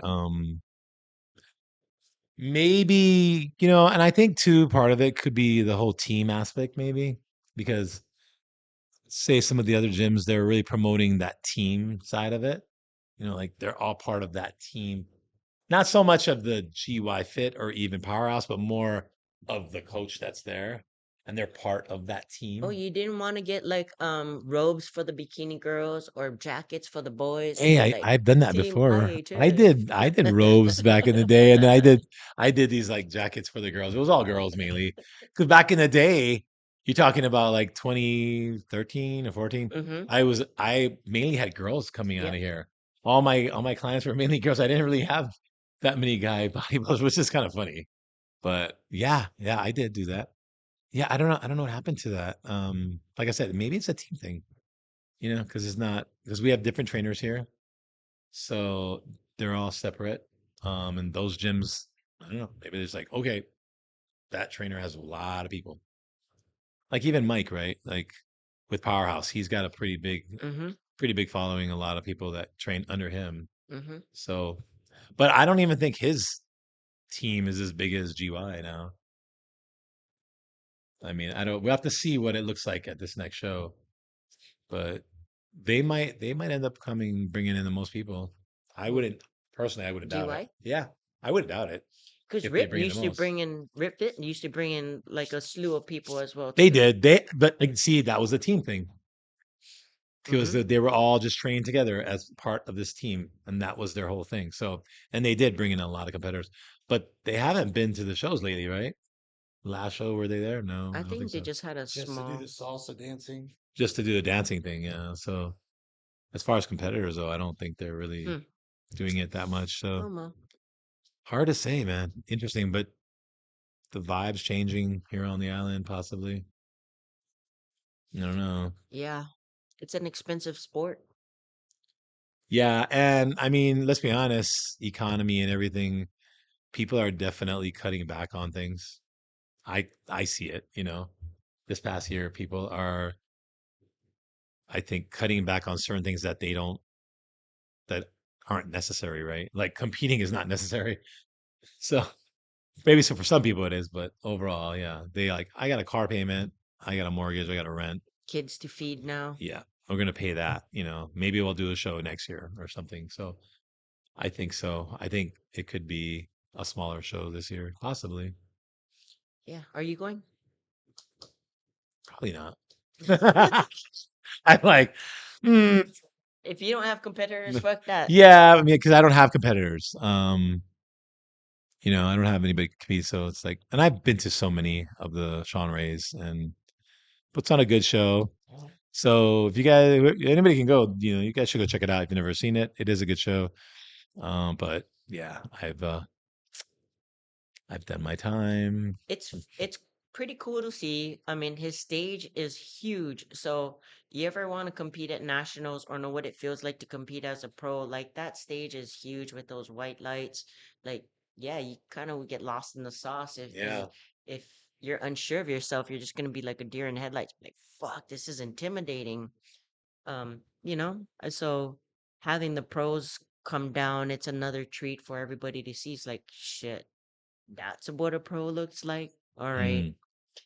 Maybe and I think too part of it could be the whole team aspect, maybe because say some of the other gyms they're really promoting that team side of it. Like they're all part of that team. Not so much of the GY Fit or even Powerhouse, but more of the coach that's there, and they're part of that oh, team. you didn't want to get like robes for the bikini girls or jackets for the boys and Hey, be like I've done that Team before. I IHF. did I did robes back in the day, and then I did these like jackets for the girls. It was all girls mainly, because back in the day, you're talking about like 2013 or 14. Mm-hmm. I mainly had girls coming out Yep. of here. All my clients were mainly girls. I didn't really have that many guy bodybuilders, which is kind of funny. But yeah, I did do that. Yeah, I don't know what happened to that. Like I said, maybe it's a team thing, because it's not because we have different trainers here. So they're all separate. And those gyms, I don't know, maybe there's like, okay, that trainer has a lot of people. Like even Mike, right? Like with Powerhouse, he's got a Mm-hmm. pretty big following, a lot of people that train under him. Mm-hmm. So, but I don't even think his team is as big as GY now. I mean, I don't, we'll have to see what it looks like at this next show, but they might end up bringing in the most people. I Well, wouldn't personally, I wouldn't doubt it. GY? Yeah, I wouldn't doubt it Because if they bring in the most. Rip Fit used to bring in like a slew of people as well They too. did. But like, see, that was a team thing because Mm-hmm. they were all just trained together as part of this team, and that was their whole thing. So, and they did bring in a lot of competitors, but they haven't been to the shows lately, right? Last show were they there? No, I I don't think think they so. just had a Just to do the small. salsa dancing. Just to do the dancing thing, yeah. So, as far as competitors, though, I don't think they're really Hmm. doing it that much. So, Oh, well. hard to say, man. Interesting, but the vibes changing here on the island, possibly. I don't know. Yeah, it's an expensive sport. Yeah, and I mean, let's be honest, economy and everything, people are definitely cutting back on things. I see it. This past year, people are, I think, cutting back on certain things that aren't necessary, right? Like competing is not necessary. So maybe so for some people it is, but overall, yeah, they like, I got a car payment, I got a mortgage, I got a rent. Kids to feed now. Yeah, we're gonna pay that. Maybe we'll do a show next year or something. So I think so. I think it could be a smaller show this year, possibly. Yeah, are you going? Probably not. I'm like, hmm. If you don't have competitors, fuck that. Yeah, I mean, because I don't have competitors. I don't have anybody to compete, so it's like, and I've been to so many of the Sean Rays and puts on a good show. So if you guys, anybody can go, you guys should go check it out if you've never seen it. It is a good show. But yeah, I've done my time. It's pretty cool to see. I mean, his stage is huge. So you ever want to compete at nationals or know what it feels like to compete as a pro? Like that stage is huge with those white lights. Like, yeah, you kind of get lost in the sauce Yeah. if you're unsure of yourself, you're just gonna be like a deer in headlights. Like, fuck, this is intimidating. So having the pros come down, it's another treat for everybody to see. It's like, shit, that's what a pro looks like. All right. Mm.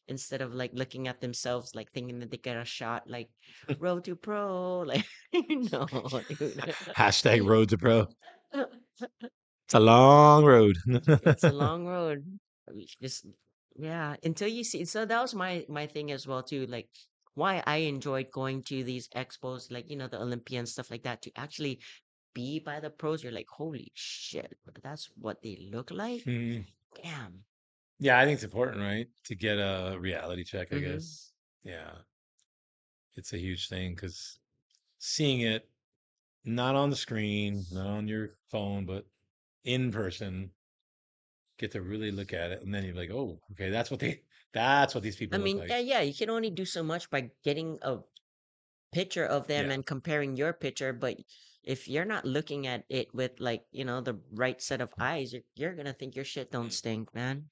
Instead of like looking at themselves, like thinking that they get a shot, like road to pro, like no, dude. Hashtag road to pro. It's a long road. It's a long road. Just yeah, until you see. So that was my thing as well too. Like why I enjoyed going to these expos, like the Olympia and stuff like that, to actually be by the pros. You're like, holy shit, that's what they look like. Mm. Damn. Yeah, I think it's important, right? To get a reality check, I Mm-hmm. guess. Yeah, it's a huge thing because seeing it not on the screen, not on your phone, but in person, get to really look at it, and then you're like, oh, okay, that's what these I people look mean, like. yeah, yeah, you can only do so much by getting a picture of them Yeah, and comparing your picture, but if you're not looking at it with like, the right set of eyes, you're gonna think your shit don't Mm. stink, man.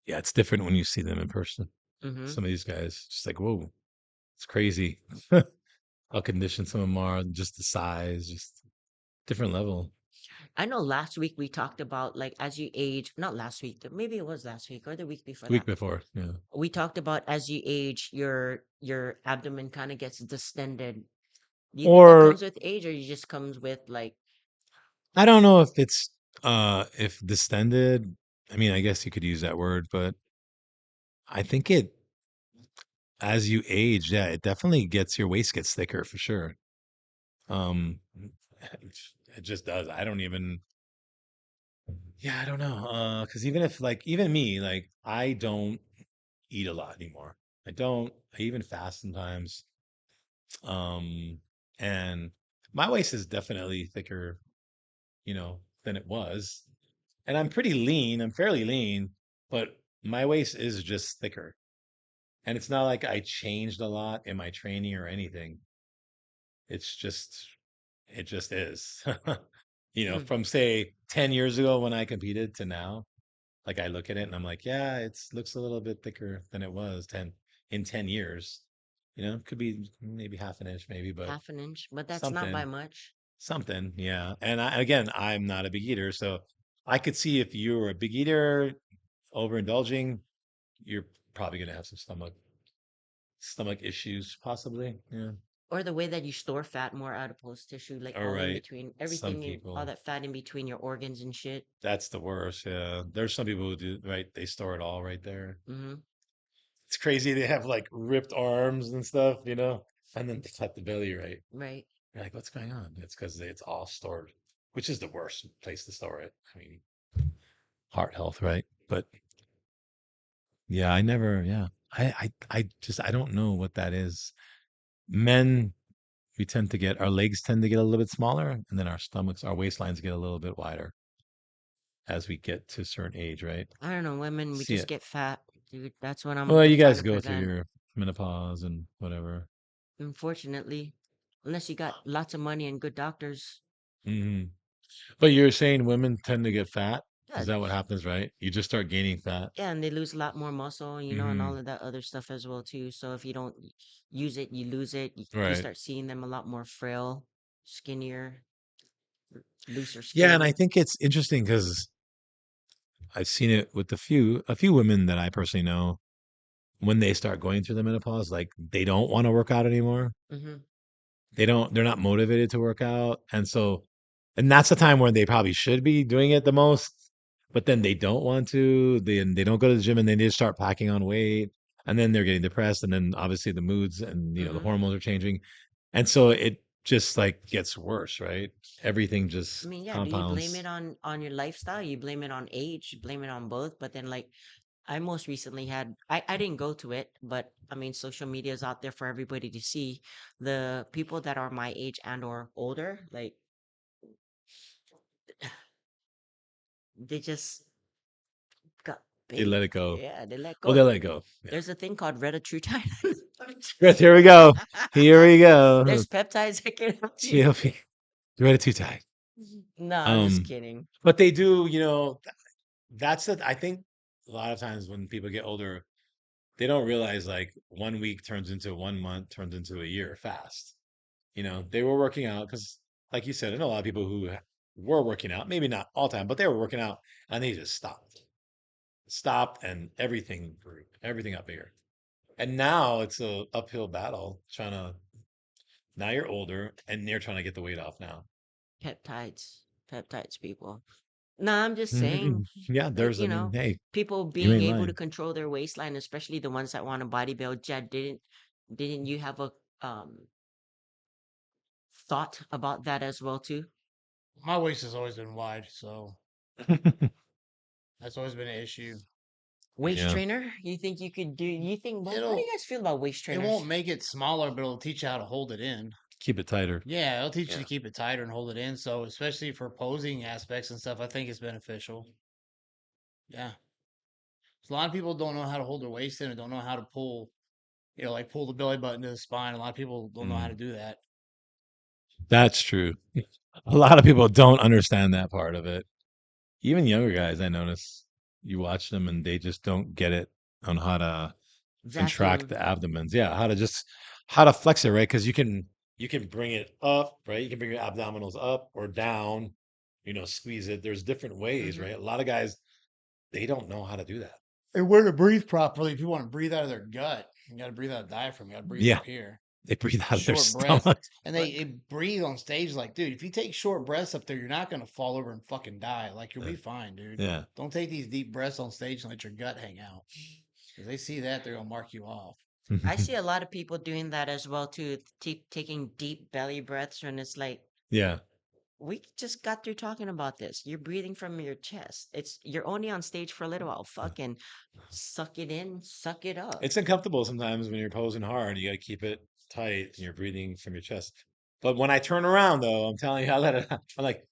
Yeah, it's different when you see them in person. Mm-hmm. Some of these guys, just like, whoa, it's crazy. How conditioned some of them are, just the size, just different level. I know last week we talked about like as you age, not last week, maybe it was last week or the week before The week that. before, yeah. We talked about as you age, your abdomen kind of gets distended. Do you think that Or comes with age or you just comes with like I don't know if it's if distended. I mean, I guess you could use that word, but I think it as you age, yeah, it definitely gets your waist gets thicker for sure. Um it just does. I don't even yeah, I don't know. Because even if like even me, like I don't eat a lot anymore. I don't. I even fast sometimes. Um, and my waist is definitely thicker, than it was. And I'm pretty lean. I'm fairly lean, but my waist is just thicker. And it's not like I changed a lot in my training or anything. It's just, it just is. From say 10 years ago when I competed to now, like I look at it and I'm like, yeah, it's looks a little bit thicker than it was 10 years. Could be maybe half an inch, maybe, but half an inch, but that's not by something, much. something, yeah. And again, I'm not a big eater, so I could see if you're a big eater, overindulging, you're probably gonna have some stomach issues, possibly. Yeah. Or the way that you store fat, more adipose tissue, like All all in right. between, Some everything in all people, that fat in between your organs and shit. that's the worst. Yeah. There's some people who do, right? They store it all right there. Mm-hmm. It's crazy. They have like ripped arms and stuff, and then they cut the belly, right? Right. You're like, what's going on? It's because it's all stored, which is the worst place to store it. I mean, heart health, right? But yeah, I never, yeah. I don't know what that is. Men, we tend to get, our legs tend to get a little bit smaller, and then our stomachs, our waistlines get a little bit wider as we get to a certain age, right? I don't know, women, we See just it. get fat, dude. That's what I'm Well, just you trying guys to go through prevent. your menopause and whatever. Unfortunately, unless you got lots of money and good doctors. Hmm. But you're saying women tend to get fat? Yeah, Is that what happens, right? You just start gaining fat. yeah, and they lose a lot more muscle, and all Hmm. of that other stuff as well too. So if you don't use it, you lose it. You Right. start seeing them a lot more frail, skinnier, looser Yeah, and I skin. think it's interesting because I've seen it with a few women that I personally know when they start going through the menopause, like they don't want to work out anymore. Mm-hmm. They're not motivated to work out. And that's the time where they probably should be doing it the most, but then they don't want to. They don't go to the gym and then they just start packing on weight and then they're getting depressed. And then obviously the moods and, the Mm-hmm. hormones are changing. And so just like gets worse, right? Everything I just mean, yeah, do you blame it compounds. on your lifestyle? You blame it on age, you blame it on both, but then like I most recently had I didn't go to it, but I mean social media is out there for everybody to see. The people that are my age and or older, like they just got They big. let it go. Yeah, they let Well, go. they let it go. Yeah. There's a thing called retatrutide. Yes, here we go. Here we go. There's peptides that can help you. TLP. You read it too tight. No, I'm just Um, kidding. but they do, that's it. I think a lot of times when people get older, they don't realize like 1 week turns into 1 month, turns into a year fast. They were working out because, like you said, I know a lot of people who were working out, maybe not all time, but they were working out and they just stopped, and everything grew, everything got bigger. And now it's a uphill battle trying to. Now you're older and you're trying to get the weight off now. Peptides. Peptides, people. No, I'm just saying, Mhm. Yeah, you know, hey, people you being ain't able to lying. control their waistline, especially the ones that want to bodybuild. Jed, didn't you have a thought about that as well too? My waist has always been wide, so that's always been an issue. Waist Yeah, trainer? You think you could do? You think? Well, how do you It'll guys feel about waist it trainers? won't make it smaller, but it'll teach you how to hold it in. keep it tighter. Yeah, it'll teach you Yeah, to keep it tighter and hold it in. So especially for posing aspects and stuff, I think it's beneficial. Yeah. So a lot of people don't know how to hold their waist in and don't know how to pull, like pull the belly button to the spine. A lot of people don't know how mm, to do that. that's true. A lot of people don't understand that part of it. Even younger guys, I notice you watch them and they just don't get it on how to contract Vacuum. the abdomens. Yeah, how to flex it, right? Because you can bring it up, right? You can bring your abdominals up or down, squeeze it. There's different ways, Hmm. right? A lot of guys, they don't know how to do that. And where to breathe properly, if you want to breathe out of their gut, you got to breathe out of diaphragm. You got to breathe Yeah, up here. they breathe out of their Short breath. stomach. And But they breathe on stage like, dude, if you take short breaths up there, you're not going to fall over and fucking die. Like, you'll Yeah. be fine, dude. Yeah. Don't take these deep breaths on stage and let your gut hang out. Because they see that, they're going to mark you off. I see a lot of people doing that as well too, taking deep belly breaths, and it's like Yeah. we just got through talking about this. You're breathing from your chest. You're only on stage for a little while. Fucking suck it in, suck it up. It's uncomfortable sometimes when you're posing hard. You got to keep it tight and you're breathing from your chest. But when I turn around, though, I'm telling you, I let it. I'm like,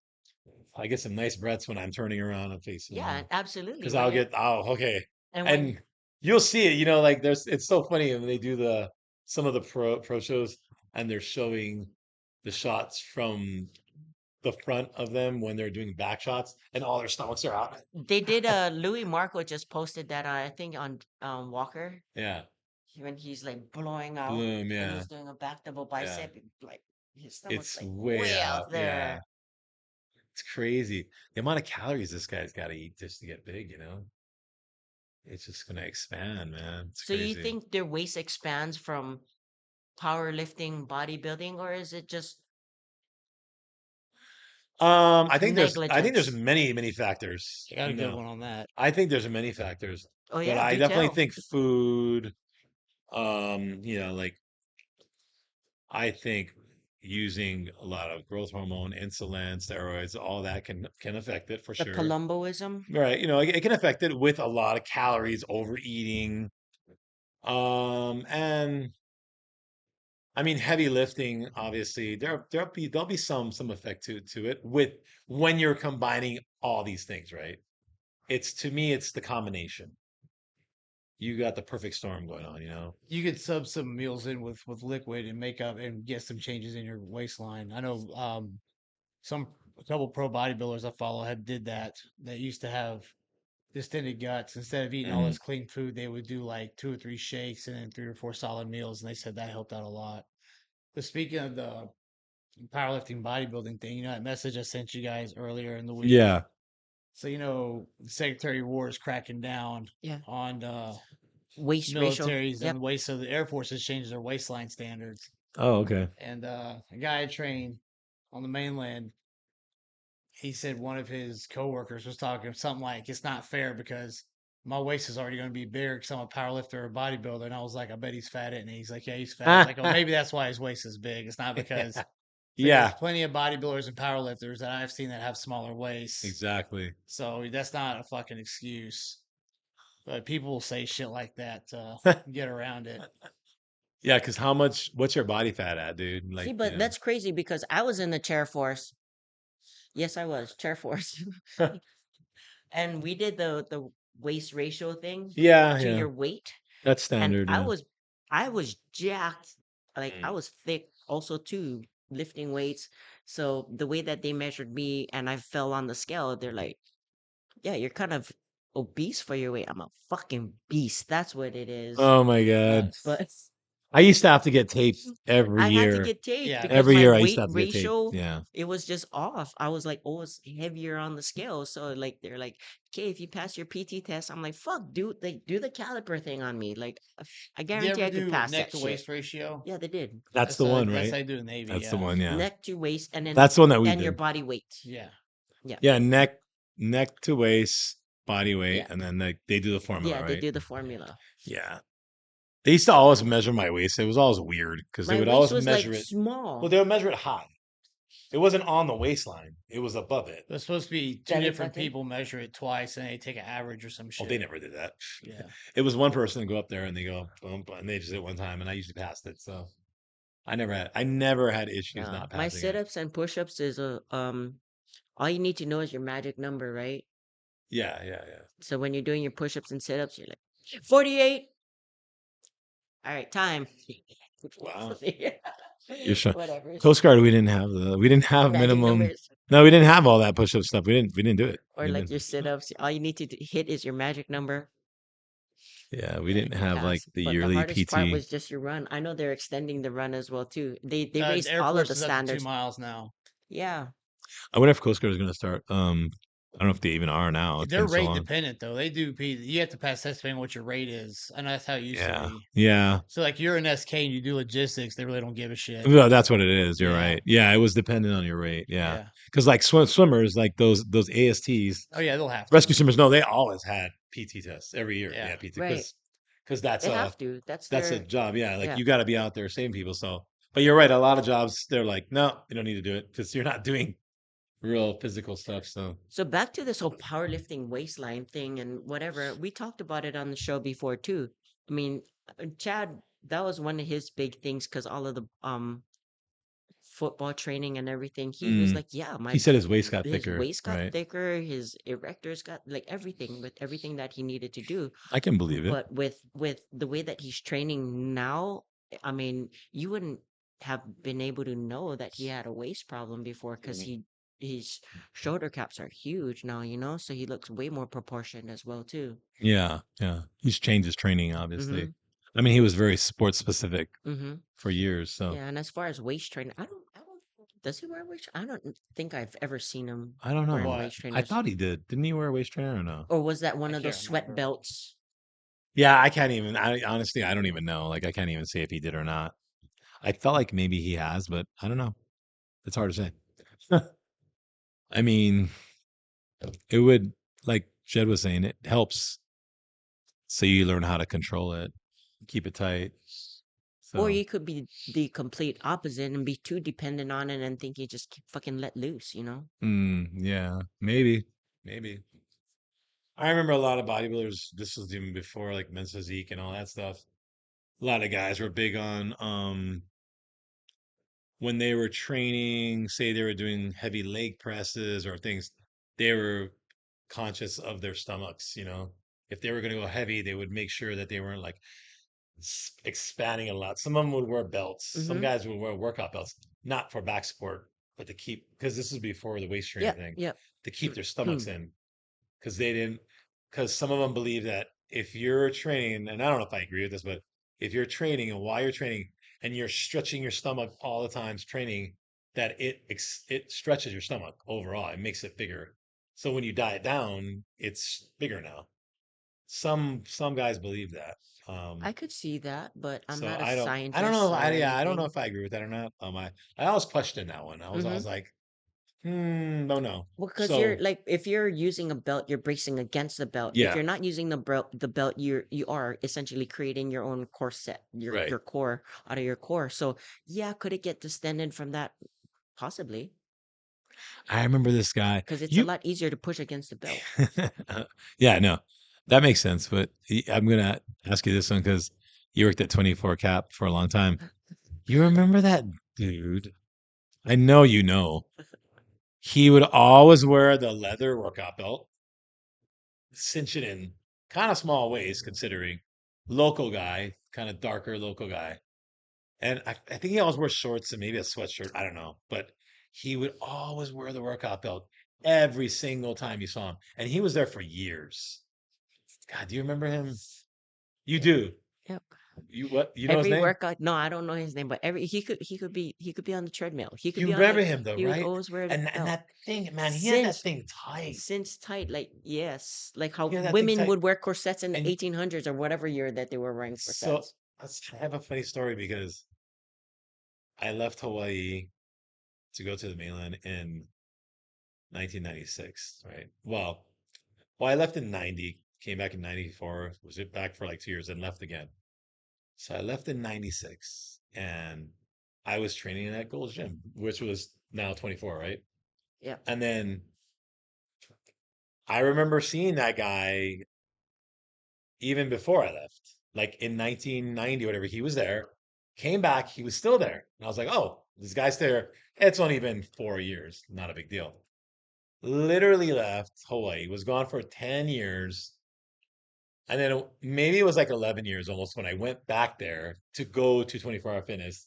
I get some nice breaths when I'm turning around and facing Yeah, absolutely. because When I'll you're get, oh, okay, and when and you'll see it. Like it's so funny when they do some of the pro shows and they're showing the shots from the front of them when they're doing back shots and all their stomachs are out. they did, Louis Marco just posted that I think on Walker Yeah, when he's like blowing out bloom. and Yeah, he's doing a back double yeah. bicep, like his stomach's It's like way way out. out Yeah. there. It's crazy. The amount of calories this guy's got to eat just to get big, It's just going to expand, man. It's So you crazy. think their waist expands from powerlifting, bodybuilding, or is it just I think there's negligence? many, many factors. I got a good No, one on that. I think there's many factors, Oh but yeah, I do definitely tell. think food, like I think using a lot of growth hormone, insulin, steroids, all that can affect it for The sure. Palumboism. Right. It can affect it with a lot of calories, overeating. And I mean, heavy lifting, obviously, there'll be some effect to it with when you're combining all these things, right? It's to me, it's the combination. You got the perfect storm going on. You could sub some meals in with liquid and make up and get some changes in your waistline. I know some a couple pro bodybuilders I follow have did that. That used to have distended guts. Instead of eating all Mm, this clean food, they would do like 2 or 3 shakes and then 3 or 4 solid meals, and they said that helped out a lot. But speaking of the powerlifting bodybuilding thing, that message I sent you guys earlier in the week. yeah. So the Secretary of War is cracking down Yeah. on Waist ratio. militaries and the Yep. waist. So the Air Force has changed their waistline standards. Oh, okay. And a guy I trained on the mainland, he said one of his coworkers was talking something like, "It's not fair because my waist is already going to be bigger because I'm a powerlifter or a bodybuilder." And I was like, "I bet he's fat." And he's like, "Yeah, he's fat." I was like, "Oh, maybe that's why his waist is big. It's not because Yeah. There's Yeah, plenty of bodybuilders and powerlifters that I've seen that have smaller waists. exactly. So that's not a fucking excuse. But people will say shit like that to get around it. Yeah, because how much? What's your body fat at, dude? See, Like, but that's crazy because I was in the chair force. Yes, I was chair force, and we did the waist ratio thing yeah, to yeah, your weight, that's and standard. Yeah. I was jacked, like I Mm. was thick also too, lifting weights. So the way that they measured me and I fell on the scale, they're like, "Yeah, you're kind of obese for your weight." I'm a fucking beast. That's what it is. Oh my god, But I used to have to get taped every I had to year. get taped Yeah, because Every my year I used to weight have to get taped. ratio, Yeah. it was just off. I was like, oh, it's heavier on the scale. So like they're like, okay, if you pass your PT test, I'm like, fuck, dude, they do the caliper thing on me. Like I did you guarantee ever I could do pass neck that to shit. waist ratio? Yeah, they did. That's the one, That's right? how I do in the Navy. That's the Yeah, one, yeah. Neck to waist and That's the one that we then your did. body weight. yeah. Yeah. Yeah, neck to waist, body weight, Yeah. and then they do the formula, Yeah, they right? do the formula. Yeah. They used to always measure my waist. It was always weird because they My would waist always was measure like it. Well, small. they would measure it high. It wasn't on the waistline. It was above it. There's supposed to be two Belly different button. people measure it twice and they take an average or some Oh, they shit. never did that. Yeah. It was one person to go up there and they go boom, and they just did it one time, and I usually passed it. So I never had issues Yeah. not My passing it. sit-ups and push-ups is a all you need to know is your magic number, right? Yeah, yeah, yeah. So when you're doing your push-ups and sit-ups, you're like 48. All right, time. Wow. Yeah. You're sure. Whatever. Coast Guard, we didn't have Magic minimum. numbers. No, we didn't have all that push up stuff. We didn't do it. Or We like didn't. your sit-ups. All you need to hit is your magic number. Yeah, we Yeah, didn't you have like pass. the But the yearly hardest part PT. was just your run. I know they're extending the run as well too. They The raised Air all of Force the is up to 2 standards. miles now. Yeah. I wonder if Coast Guard is going to start. I don't know if they even are now. It's They're been so rate long. dependent though. They do you have to pass test depending on what your rate is. I know that's how it used to Yeah, be. yeah. So like you're an SK and you do logistics, they really don't give a shit. No, that's what it is. You're Yeah. right. Yeah, it was dependent on your rate. Yeah, Yeah. because like swimmers, like those ASTs, Oh yeah, they'll have to. rescue swimmers. No, they always had PT tests every year. Yeah. Yeah, PT Right. because They have to. That's that's a their job. Yeah, like yeah. you got to be out there saving people. So, but you're right. A lot of jobs, they're like, no, you don't need to do it because you're not doing real physical stuff. So, So back to this whole powerlifting waistline thing and whatever. We talked about it on the show before too. I mean, Chad, that was one of his big things because all of the football training and everything. He was mm, like, yeah, he said his waist got his thicker, waist got right? thicker, his erectors got like everything with everything that he needed to do. I can believe it. But with the way that he's training now, I mean, you wouldn't have been able to know that he had a waist problem before because his shoulder caps are huge now, you know, so he looks way more proportioned as well too. Yeah, yeah. He's changed his training, obviously. Mm-hmm. I mean, he was very sports specific Mm-hmm. for years. So Yeah, and as far as waist training, I don't. Does he wear waist? I don't think I've ever seen him I don't wearing know. What? waist I trainers. thought he did. Didn't he wear a waist trainer or no? Or was that I one of can't those sweat remember. belts? Yeah, I can't even. I honestly, I don't even know. Like, I can't even say if he did or not. I felt like maybe he has, but I don't know. It's hard to say. I mean, it would, like Jed was saying, it helps so you learn how to control it, keep it tight. Or So, you could be the complete opposite and be too dependent on it and think you just fucking let loose, you know? yeah, maybe. I remember a lot of bodybuilders. This was even before like men's physique and all that stuff. A lot of guys were big on when they were training, say they were doing heavy leg presses or things, they were conscious of their stomachs, you know. If they were going to go heavy, they would make sure that they weren't like expanding a lot. Some of them would wear belts. Some Mm-hmm. guys would wear workout belts, not for back support, but to keep, because this is before the waist trainer Yeah, thing, yeah. to keep their stomachs in. Because they didn't, because some of them believe that if you're training, and I don't know if I agree with this, but if you're training and while you're training and you're stretching your stomach all the times training, that it stretches your stomach overall. It makes it bigger. So when you diet down, it's bigger now. Some guys believe that. I could see that, but I'm So not a I don't know. scientist or I don't know anything. if I agree with that or not. I always question that one. I Mm-hmm. was like, don't know. Well, because you're So like, if you're using a belt, you're bracing against the belt. If yeah, you're not using the belt, you are essentially creating your own core set, right. your core out of your core. So yeah, could it get distended from that? Possibly, I remember this guy. because it's a You, lot easier to push against the belt. yeah, no, that makes sense. But I'm gonna ask you this one because you worked at 24 Cap for a long time. You remember that dude? I know you know. He would always wear the leather workout belt, cinch it in, kind of small waist considering local guy, kind of darker local guy. And I think he always wears shorts and maybe a sweatshirt. I don't know. But he would always wear the workout belt every single time you saw him. And he was there for years. God, do you remember him? You Yeah. do. Yep. You what? You know his Every name? workout, no, I don't know his name, but every he could be on the treadmill. He could You be on remember the him though, he would right? always wear the And belt. that thing, man, he had that Since thing tight. since tight, like yes, like how He had that thing women tight. would wear corsets in the And 1800s or whatever year that they were wearing so corsets. I have a funny story because I left Hawaii to go to the mainland in 1996, right? Well, I left in 90, came back in 94, was it back for like 2 years and left again. So I left in 96 and I was training in that Gold's Gym, which was now 24, right? Yeah. And then I remember seeing that guy even before I left, like in 1990, whatever, he was there, came back, he was still there. And I was like, oh, this guy's there. It's only been 4 years, not a big deal. Literally left Hawaii, was gone for 10 years. And then maybe it was like 11 years almost when I went back there to go to 24 Hour Fitness,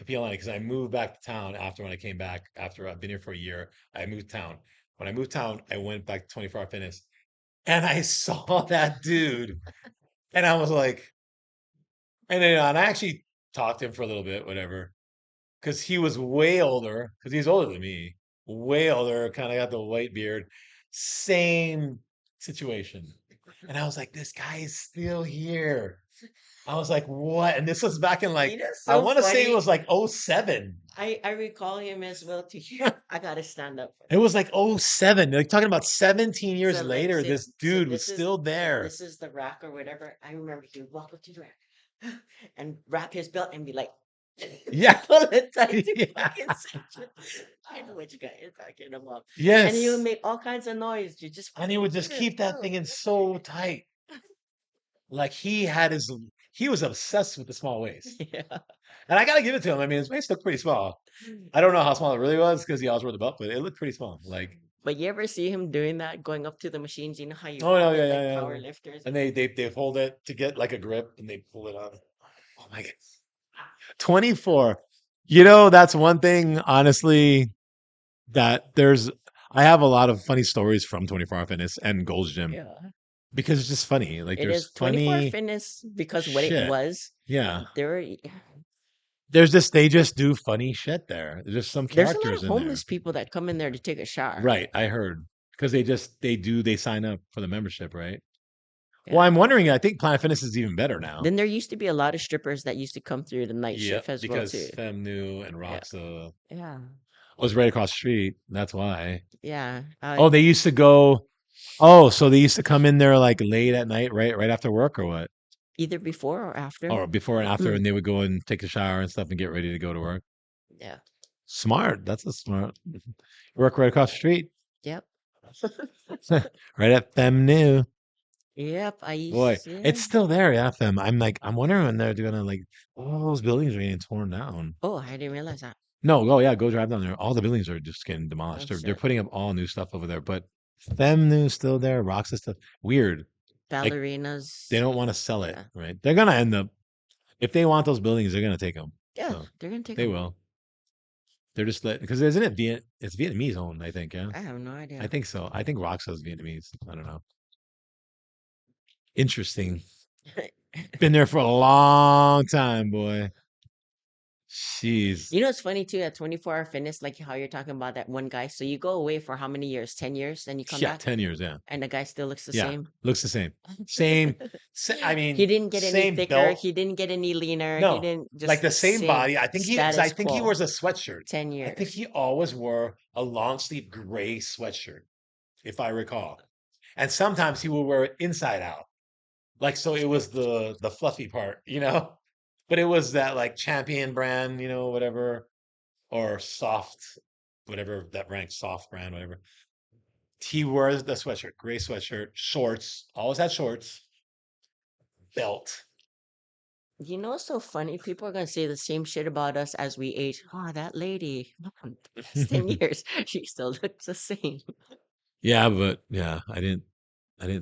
Kapilani, because I moved back to town after when I came back, after I've been here for a year, I moved town. When I moved town, I went back to 24 Hour Fitness and I saw that dude. And I was like, and I actually talked to him for a little bit, whatever, because he was way older, because he's older than me, way older, kind of got the white beard, same situation. And I was like, this guy is still here. I was like, what? And this was back in like, You know, I so want to say it funny. was like '07. I recall him as well too. I gotta stand up for It was like '07. Like talking about 17 so years like later, this dude was still there. this is the rack or whatever. I remember he would walk up to the rack and wrap his belt and be like Yeah. pull it tight to Yeah. fucking cinch it. I know what you guys are talking about. And he would Yes. make all kinds of noise. You just And he fucking would just get it. keep that Oh, thing in so tight. Like he was obsessed with the small waist. yeah. And I gotta give it to him. I mean, his waist looked pretty small. I don't know how small it really was because he always wore the belt, but it looked pretty small. Like, But you ever see him doing that, going up to the machines? You know how you oh no, wrap yeah, it yeah, like yeah. power lifters? And they hold it to get like a grip and they pull it on. Oh my god. 24. You know, that's one thing, honestly, that I have a lot of funny stories from 24 Hour Fitness and Gold's Gym Yeah. because it's just funny. Like, It there's is 24 funny Fitness because what it shit. was, Yeah. there They just do funny shit there. There's just some there's a lot characters of in there. homeless people that come in there to take a shower. Right. I heard because they sign up for the membership, right? Well, Yeah. I'm wondering, I think Planet Fitness is even better now. Then there used to be a lot of strippers that used to come through the night Yeah, shift as well too. because Femnu and Yeah. Roxa Yeah. was right across the street. That's why. Yeah. Oh, they used to go. Oh, so they used to come in there like late at night, right after work, or what? Either before or after. Or before and after, and they would go and take a shower and stuff and get ready to go to work. Yeah. Smart. That's a smart. Work right across the street, Yep. right at Femnu. Yep. I Boy, used yeah. it's still there, yeah, Fem. I'm wondering when they're gonna like all those buildings are getting torn down. Oh, I didn't realize that. No, go yeah, go drive down there. All the buildings are just getting Oh demolished. They're shit. putting up all new stuff over there, but Femnu's still there, Rocks is still weird. Like they Ballerinas. don't want to sell it, Yeah. right? They're gonna end up if they want those buildings, they're gonna take them. Yeah. So They're gonna take they them. will. They're just because isn't it it's Vietnamese owned, I think, yeah. I have no I idea. think so. I think Roxa's Vietnamese. I don't know. Interesting. Been there for a long time, boy. Jeez. You know, it's funny too at 24-hour fitness, like how you're talking about that one guy. So you go away for how many years? 10 years, then you come Yeah, back 10 years, yeah. and the guy still looks the Yeah. same. Looks the same. Same, I He mean, didn't get any same thicker. belt. He didn't get any leaner. He No, didn't like just the same same body. I status think he quo. wears a sweatshirt. 10 I think years. he always wore a long sleeve gray sweatshirt, if I recall. And sometimes he would wear it inside out. Like so it was the fluffy part, you know? But it was that like champion brand, you know, whatever, or soft. whatever that rank, soft brand, whatever. He wears the sweatshirt, gray sweatshirt, shorts, always had shorts, belt. You know what's so funny? People are gonna say the same shit about us as we age. Oh, that lady, the past 10 years, she still looks the same. Yeah, but yeah, I didn't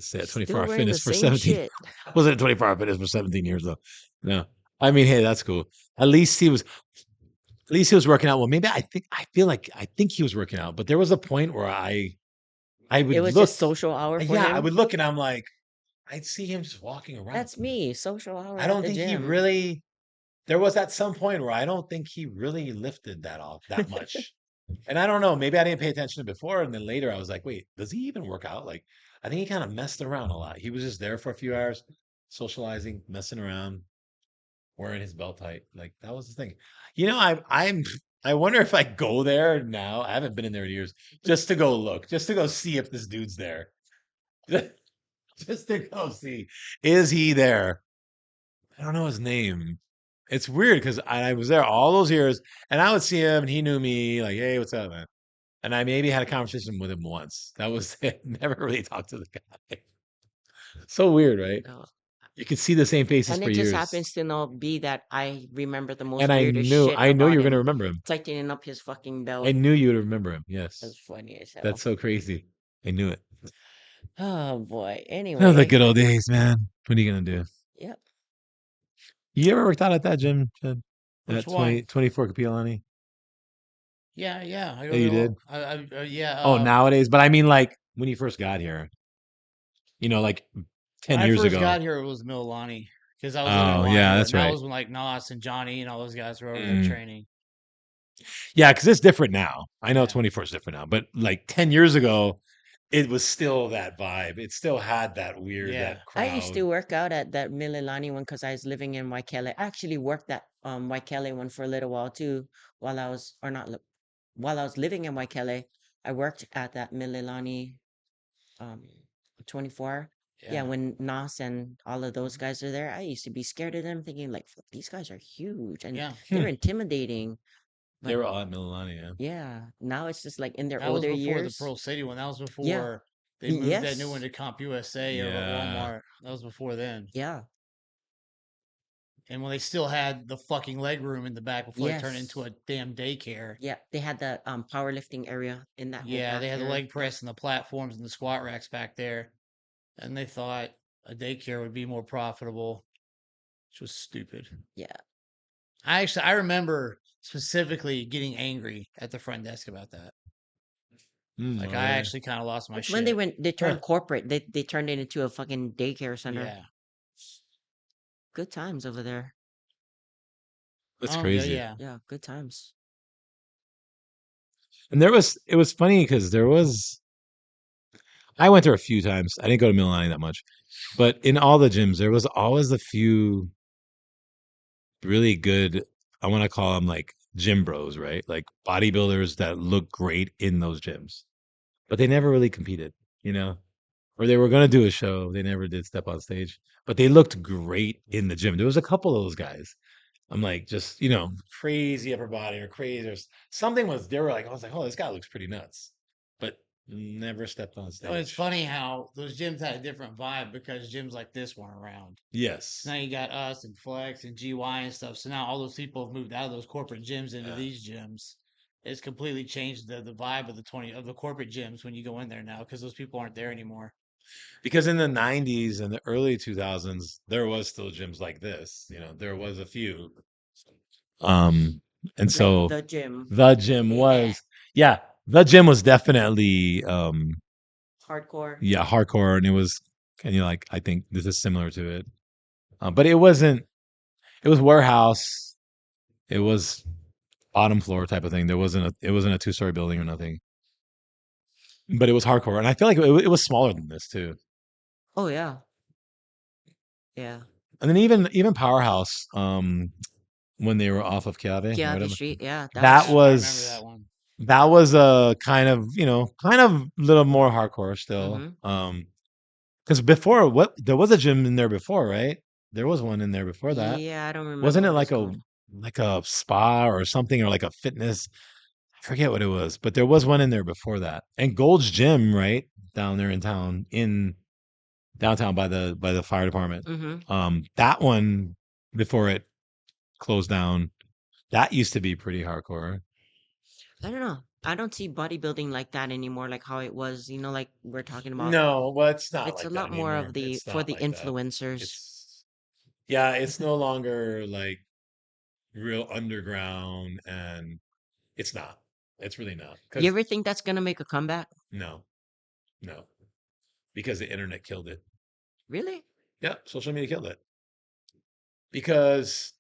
stay at 24 Still hour wearing the fitness for same 17. shit. Wasn't at 24 hour fitness for 17 years though. No. I mean, hey, that's cool. At least he was at least he was working out. Well, maybe I feel like I think he was working out, but there was a point where I It would was just look, social hour for yeah, I him. would look and I'm like, I'd see him just walking around. That's me, social hour I at don't the think he gym. really there was at some point where I don't think he really lifted that much. And I don't know, maybe I didn't pay attention to before, and then later I was like, wait, does he even work out? Like, I think he kind of messed around a lot. He was just there for a few hours, socializing, messing around, wearing his belt tight. Like that was the thing. You know, I wonder if I go there now. I haven't been in there in years, just to go look, just to go see if this dude's there. Just to go see. Is he there? I don't know his name. It's weird because I was there all those years and I would see him and he knew me, like, hey, what's up, man? And I maybe had a conversation with him once. That was it. Never really talked to the guy. So weird, right? No. You can see the same faces And for it just years. happens to not be that I remember the And most weirdest shit I know about you're gonna him remember him. tightening up his fucking I belt. knew you would remember him. Yes. That's funny as That's hell. so crazy. I knew it. Oh boy. Oh, the Anyway, good old days, man. What are you gonna do? yep. You ever worked out at that gym, Jed? Which At one? 24 Capilani? Yeah, yeah. I Yeah, go you to, did. yeah. Oh, nowadays, but I mean, like when you first got here, like When 10 I years first ago. got here, it was Mililani because I was living in Oh, yeah, Wyandotte, that's and that right. was when like Nos and Johnny and all those guys were over there Mm. training. Yeah, because it's different now. I know Yeah. 24 is different now, but like 10 years ago, it was still that vibe. It still had that weird, Yeah. that I used crowd. to work out at that Mililani one because I was living in Waikele. I actually worked that Waikele one for a little while too, while I was or not li- while I was living in Waikele. I worked at that Mililani um 24. Yeah, Yeah. when Nas and all of those guys are there, I used to be scared of them, thinking like, "Fuck, these guys are huge and Yeah. Hmm. they're intimidating." They But were all at Mililani, yeah. yeah, now it's just like in their That was older before the years. Pearl City one. That was Yeah. before they moved that new one Yes. to Comp USA over at Yeah. Walmart. That was before then. Yeah. And when they still had the fucking leg room in the back before they turned it into Yes. a damn daycare. Yeah. They had the powerlifting area in that whole Yeah, they back had the area. leg press and the platforms and the squat racks back there. And they thought a daycare would be more profitable, which was stupid. Yeah. I remember specifically getting angry at the front desk about that. Like Oh, I really? actually kind of lost my That's when they shit. went. They Huh. turned corporate. They turned it into a fucking daycare center. Yeah. Good times over there. That's Oh yeah, crazy. yeah. Yeah, good times. And it was funny because I went there a few times. I didn't go to Mililani that much, but in all the gyms, there was always a few really good, I want to call them like gym bros, right? Like bodybuilders that look great in those gyms, but they never really competed, you know? Or they were going to do a show. They never did step on stage, but they looked great in the gym. There was a couple of those guys. I'm like, just, crazy upper body or crazy or something was, they were like, I was like, oh, this guy looks pretty nuts, but never stepped on Oh, it's stage. funny how those gyms had a different vibe because gyms like this weren't around. So Yes. now you got us and Flex and GY and stuff. So now all those people have moved out of those corporate gyms into Yeah. these gyms. It's completely changed the vibe of the corporate gyms when you go in there now because those people aren't there anymore. Because in the 90s and the early 2000s, there was still gyms like this. There was a few. Um, and Like so the gym. the gym Yeah. was, yeah, the gym was definitely, Hardcore. yeah, hardcore. And it was, and you're like, I think this is similar to it. But it wasn't, it was warehouse. It was bottom floor type of thing. It wasn't a two-story building or nothing, but it was hardcore. And I feel like it was smaller than this too. Oh yeah. Yeah. And then even Powerhouse, when they were off of Kiave or Kiavi whatever, Street. Yeah, that that was. Yeah, I remember was that one. that was a kind of little more hardcore still. Mm-hmm. Because before there was a gym in there before, right? There was one in there before that. Yeah, I don't remember Wasn't it what it's called. like a spa or something or like a fitness? forget what it was, but there was one in there before that. And Gold's Gym, right down there in town, in downtown by the fire department. Mm-hmm. That one before it closed down, that used to be pretty hardcore. I don't know. I don't see bodybuilding like that anymore, like how it was, like we're talking about. No, well, it's not It's a like that lot more anymore. of the It's for not the like that. influencers. It's yeah, it's no longer like real underground, and it's not. It's really not. You Because ever think that's gonna make a comeback? no, no, because the internet killed it. Really? Yeah, social media killed it. Because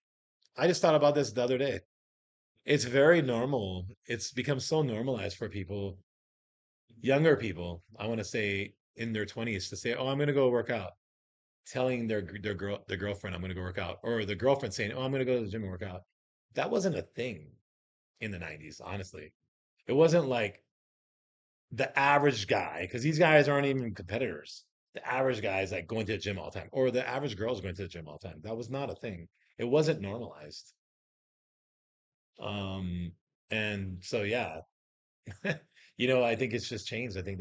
I just thought about this the other day. It's very normal. It's become so normalized for people, younger people, I want to say in their 20s, to say, "Oh, I'm going to go work out." Telling their girlfriend, "I'm going to go work out," or the girlfriend saying, "Oh, I'm going to go to the gym and work out." That wasn't a thing in the 90s, honestly. It wasn't like the average guy, because these guys aren't even competitors. The average guy is like going to the gym all the time, or the average girl is going to the gym all the time. That was not a thing. It wasn't normalized. Um, and so yeah, I think it's just changed. I think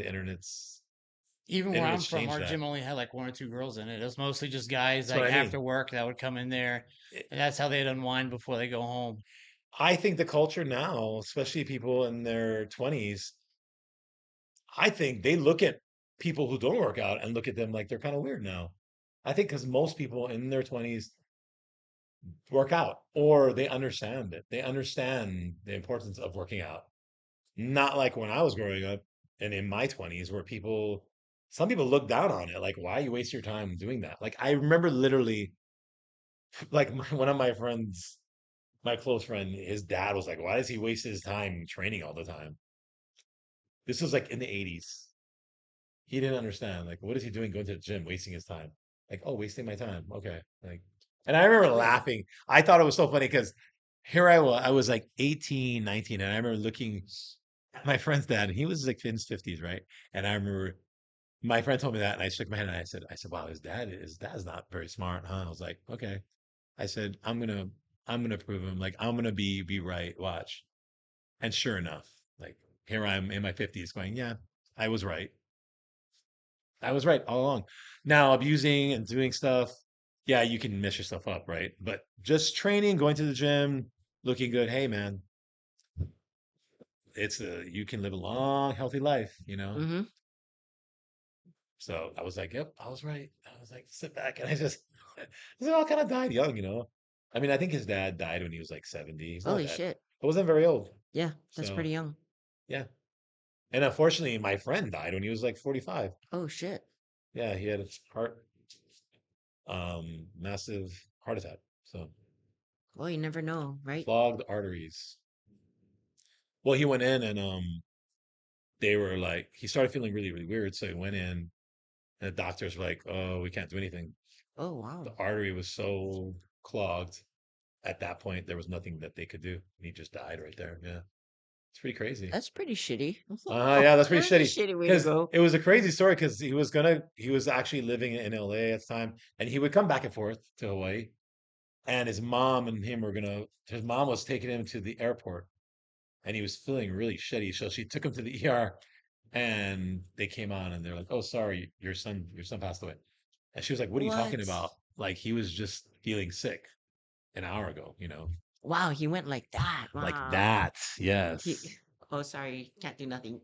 Even where I'm internet's from, changed our that. gym only had like one or two girls in it. It was mostly just guys That's what like I mean. after work that would come in there, It- and that's how they'd unwind before they go home. I think the culture now, especially people in their 20s, I think they look at people who don't work out and look at them like they're kind of weird now. I think because most people in their 20s work out, or they understand it. They understand the importance of working out. Not like when I was growing up and in my 20s, where some people look down on it. Like, why you waste your time doing that? Like, I remember literally, like, one of my friends, my close friend, his dad was like, why does he waste his time training all the time? This was like in the 80s. He didn't understand. Like, what is he doing going to the gym, wasting his time? Like, oh, wasting my time. Okay. Like, and I remember Wait. laughing. I thought it was so funny because here I was like 18, 19, and I remember looking at my friend's dad, and he was like in his 50s, right? And I remember my friend told me that, and I shook my head and I said, wow, his dad's not very smart, huh? I was like, okay. I said, I'm gonna prove him. Like, I'm gonna be right. Watch. And sure enough, like here I'm in my 50s going, yeah, I was right. I was right all along. Now, abusing and doing stuff, yeah, you can mess yourself up, right? But just training, going to the gym, looking good, hey man, you can live a long, healthy life. Mm-hmm. So I was like, yep, I was right. I was like, sit back, and they all kind of died young. I mean, I think his dad died when he was like 70. He's not Holy that, shit. I wasn't very old. Yeah, that's So pretty young. yeah, and unfortunately, my friend died when he was like 45. Oh shit. Yeah, he had a massive heart attack. So Well, you never know, right? clogged arteries. Well, he went in, and they were like, he started feeling really, really weird. So he went in, and the doctors were like, "Oh, we can't do anything." Oh The wow. artery was so clogged. At that point, there was nothing that they could do. And he just died right there. Yeah, it's pretty crazy. That's pretty shitty. Yeah, that's pretty That's a shitty. shitty way to Because go. it was a crazy story. Because he was actually living in LA at the time, and he would come back and forth to Hawaii. And his mom was taking him to the airport, and he was feeling really shitty. So she took him to the ER, and they came on, and they're like, "Oh, sorry, your son passed away." And she was like, "What are you talking What? about? Like, he was just feeling sick an hour ago, Wow, he went like that. like Wow. that." He, Yes, oh, sorry, can't do nothing.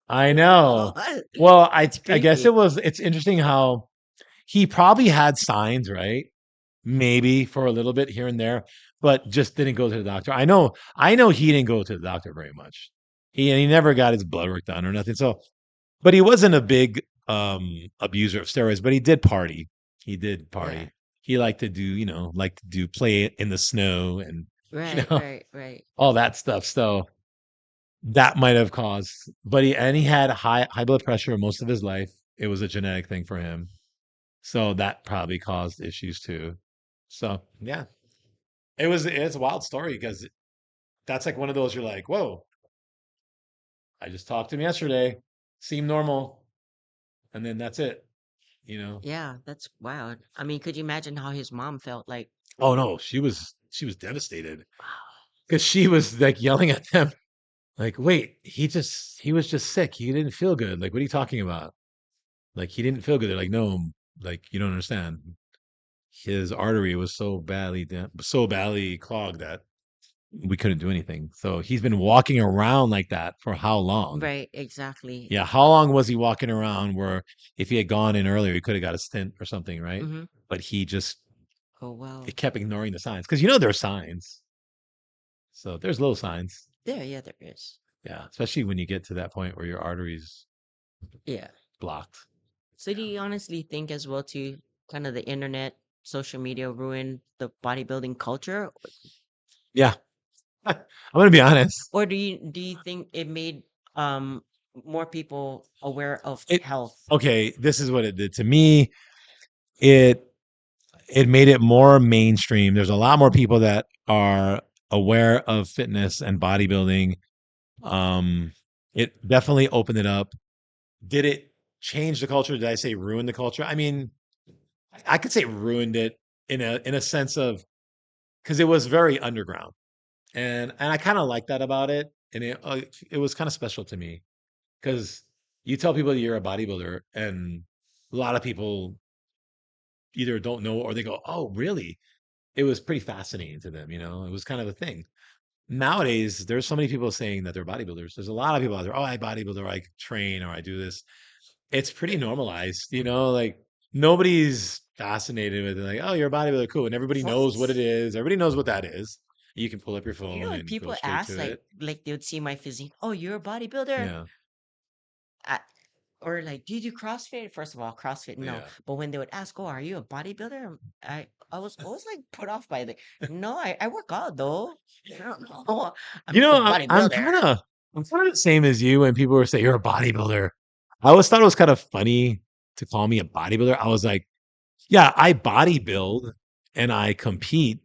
I Oh, know. Well, that's I guess creepy. it's interesting how he probably had signs, right? Maybe for a little bit here and there, but just didn't go to the doctor. I know he didn't go to the doctor very much. He never got his blood work done or nothing. So, but he wasn't a big abuser of steroids, but he did party. He did Yeah. party. He liked to do play in the snow and you Right, know right, right. all that stuff. So that might have caused, but he had high blood pressure most of his life. It was a genetic thing for him. So that probably caused issues too. So yeah, it's a wild story because that's like one of those you're like, whoa, I just talked to him yesterday, seemed normal, and then that's it. Yeah, that's wild. I mean, could you imagine how his mom felt like, Oh no, she was devastated wow. because she was like yelling at them. Like, wait, he was just sick. He didn't feel good. Like, what are you talking about? Like, he didn't feel good. They're like, no, like you don't understand. His artery was so badly clogged that we couldn't do anything. So he's been walking around like that for how long? Right, exactly. Yeah, how long was he walking around where if he had gone in earlier, he could have got a stint or something, right? Mm-hmm. But he just Oh wow. it kept ignoring the signs because there are signs. So there's little signs. Yeah, there is. Yeah, especially when you get to that point where your arteries Yeah. blocked. So do you honestly think as well too, kind of the internet, social media ruined the bodybuilding culture? Yeah, I'm gonna be honest. Or do you think it made um more people aware of It health? okay. This is what it did to me. It it made it more mainstream. There's a lot more people that are aware of fitness and bodybuilding. Um, it definitely opened it up. Did it change the culture? Did I say ruin the culture? I mean, I could say ruined it in a sense of because it was very underground, and I kind of like that about it, and it was kind of special to me because you tell people you're a bodybuilder, and a lot of people either don't know or they go, "Oh, really?" It was pretty fascinating to them. It was kind of a thing. Nowadays, there's so many people saying that they're bodybuilders. There's a lot of people out there. Oh, I bodybuild, or I train, or I do this. It's pretty normalized, like nobody's fascinated with it. Like, oh, you're a bodybuilder, cool, and everybody knows what it What? is. Everybody knows what that is. You can pull up your You know, phone like and go people straight ask, to it. like they would see my physique. Oh, you're a bodybuilder? Yeah, I, or like, do you do CrossFit? First of all, CrossFit, no. yeah. But when they would ask, "Oh, are you a bodybuilder?" I was always like put off by the, no, I work out though. I don't know. I'm not a I'm bodybuilder. kind of the same as you when people were saying you're a bodybuilder. I always thought it was kind of funny to call me a bodybuilder. I was like, yeah, I bodybuild and I compete,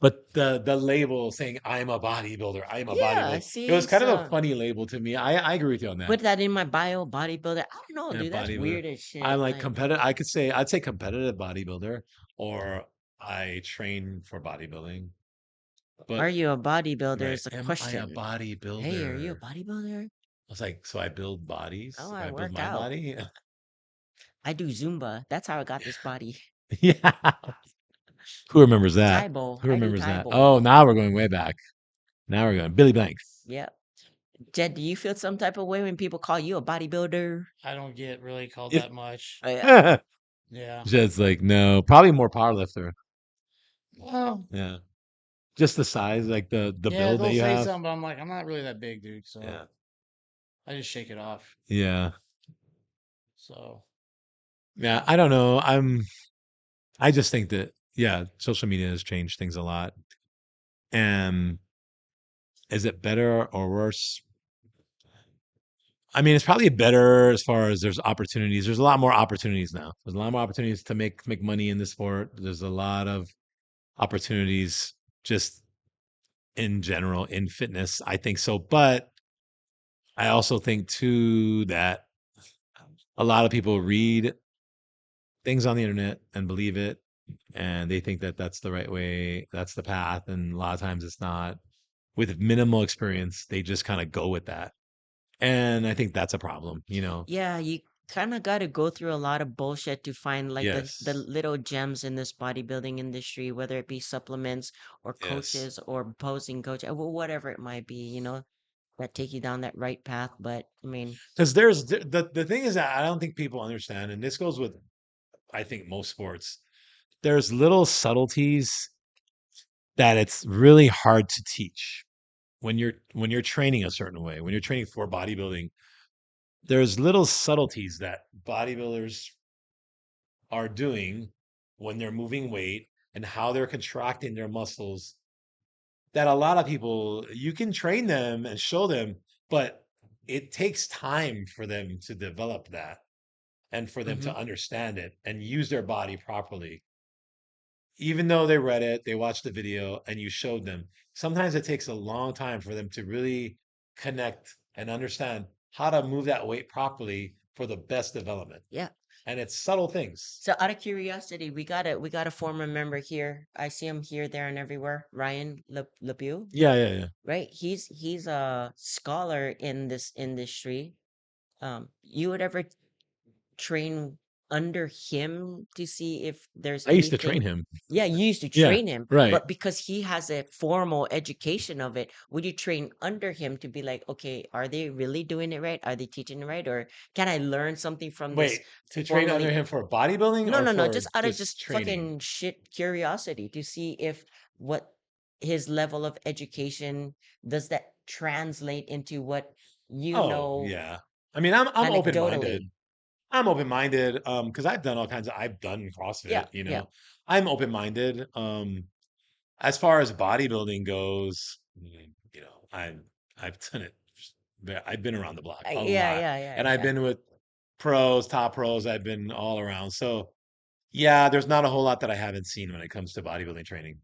but the label saying I'm a bodybuilder, I'm a Yeah, bodybuilder, it was see, kind of a so funny label to me. I agree with you on that. put that in my bio, bodybuilder. I don't know, Yeah, dude. That's bodybuilder. weird as I'm shit. like Like, competitive. I'd say competitive bodybuilder, or I train for bodybuilding. are But you a bodybuilder? right, Is a am I a question. Hey, are you a bodybuilder? I bodybuilder? was like, so I build bodies. Oh, I I build work my out. body. I do Zumba. That's how I got this body. Yeah. Who remembers that? Taibo. Who I do remembers that? Taibo. Oh, now we're going way back. Now we're going Billy Blanks. Yep. Jed, do you feel some type of way when people call you a bodybuilder? I don't get really called Yeah. that much. Oh, yeah. Yeah. Jed's like, no, probably more powerlifter. Well, Yeah. Just the size, like the yeah, build that they'll you say have. something, but I'm like, I'm not really that big, dude. So Yeah. I just shake it off. Yeah. So Yeah. I don't know. I just think that, yeah, social media has changed things a lot. And is it better or worse? I mean, it's probably better as far as there's opportunities. There's a lot more opportunities now. There's a lot more opportunities to make money in the sport. There's a lot of opportunities just in general in fitness. I think so. But I also think too that a lot of people read things on the internet and believe it, and they think that that's the right way, that's the path, and a lot of times it's not. With minimal experience, they just kind of go with that, and I think that's a problem. Yeah, you kind of got to go through a lot of bullshit to find like the Yes, little gems in this bodybuilding industry, whether it be supplements or yes, coaches or posing coach, whatever it might be, that take you down that right path. But I mean, because the thing is that I don't think people understand, and this goes with I think most sports. There's little subtleties that it's really hard to teach when you're training a certain way, when you're training for bodybuilding. There's little subtleties that bodybuilders are doing when they're moving weight and how they're contracting their muscles that a lot of people you can train them and show them, but it takes time for them to develop that and for them hmm to understand it and use their body properly. Even though they read it, they watched the video and you showed them, sometimes it takes a long time for them to really connect and understand how to move that weight properly for the best development. yeah, and it's subtle things. So out of curiosity, we got a former member here. I see him here, there, and everywhere. Ryan LePew, Yeah, yeah, yeah. right? He's a scholar in this industry. You would ever train under him to see if there's I used to train anything? him. Yeah, you used to Yeah, train him, right. but because he has a formal education of it, would you train under him to be like, okay, are they really doing it right? Are they teaching it right? Or can I learn something from this Wait, to train under formally? him for bodybuilding No, or no, no, for just out of just just training? fucking shit curiosity to see if what his level of education does that translate into what you Oh, know yeah. I mean, I'm open-minded. anecdotally. I'm open-minded, because I've done Yeah, CrossFit, you yeah. know. I'm open-minded. As far as bodybuilding goes, you know, I've done it. I've been around the block a Yeah, lot, yeah, yeah, and I've yeah. been with pros, top pros. I've been all around. So yeah, there's not a whole lot that I haven't seen when it comes to bodybuilding training.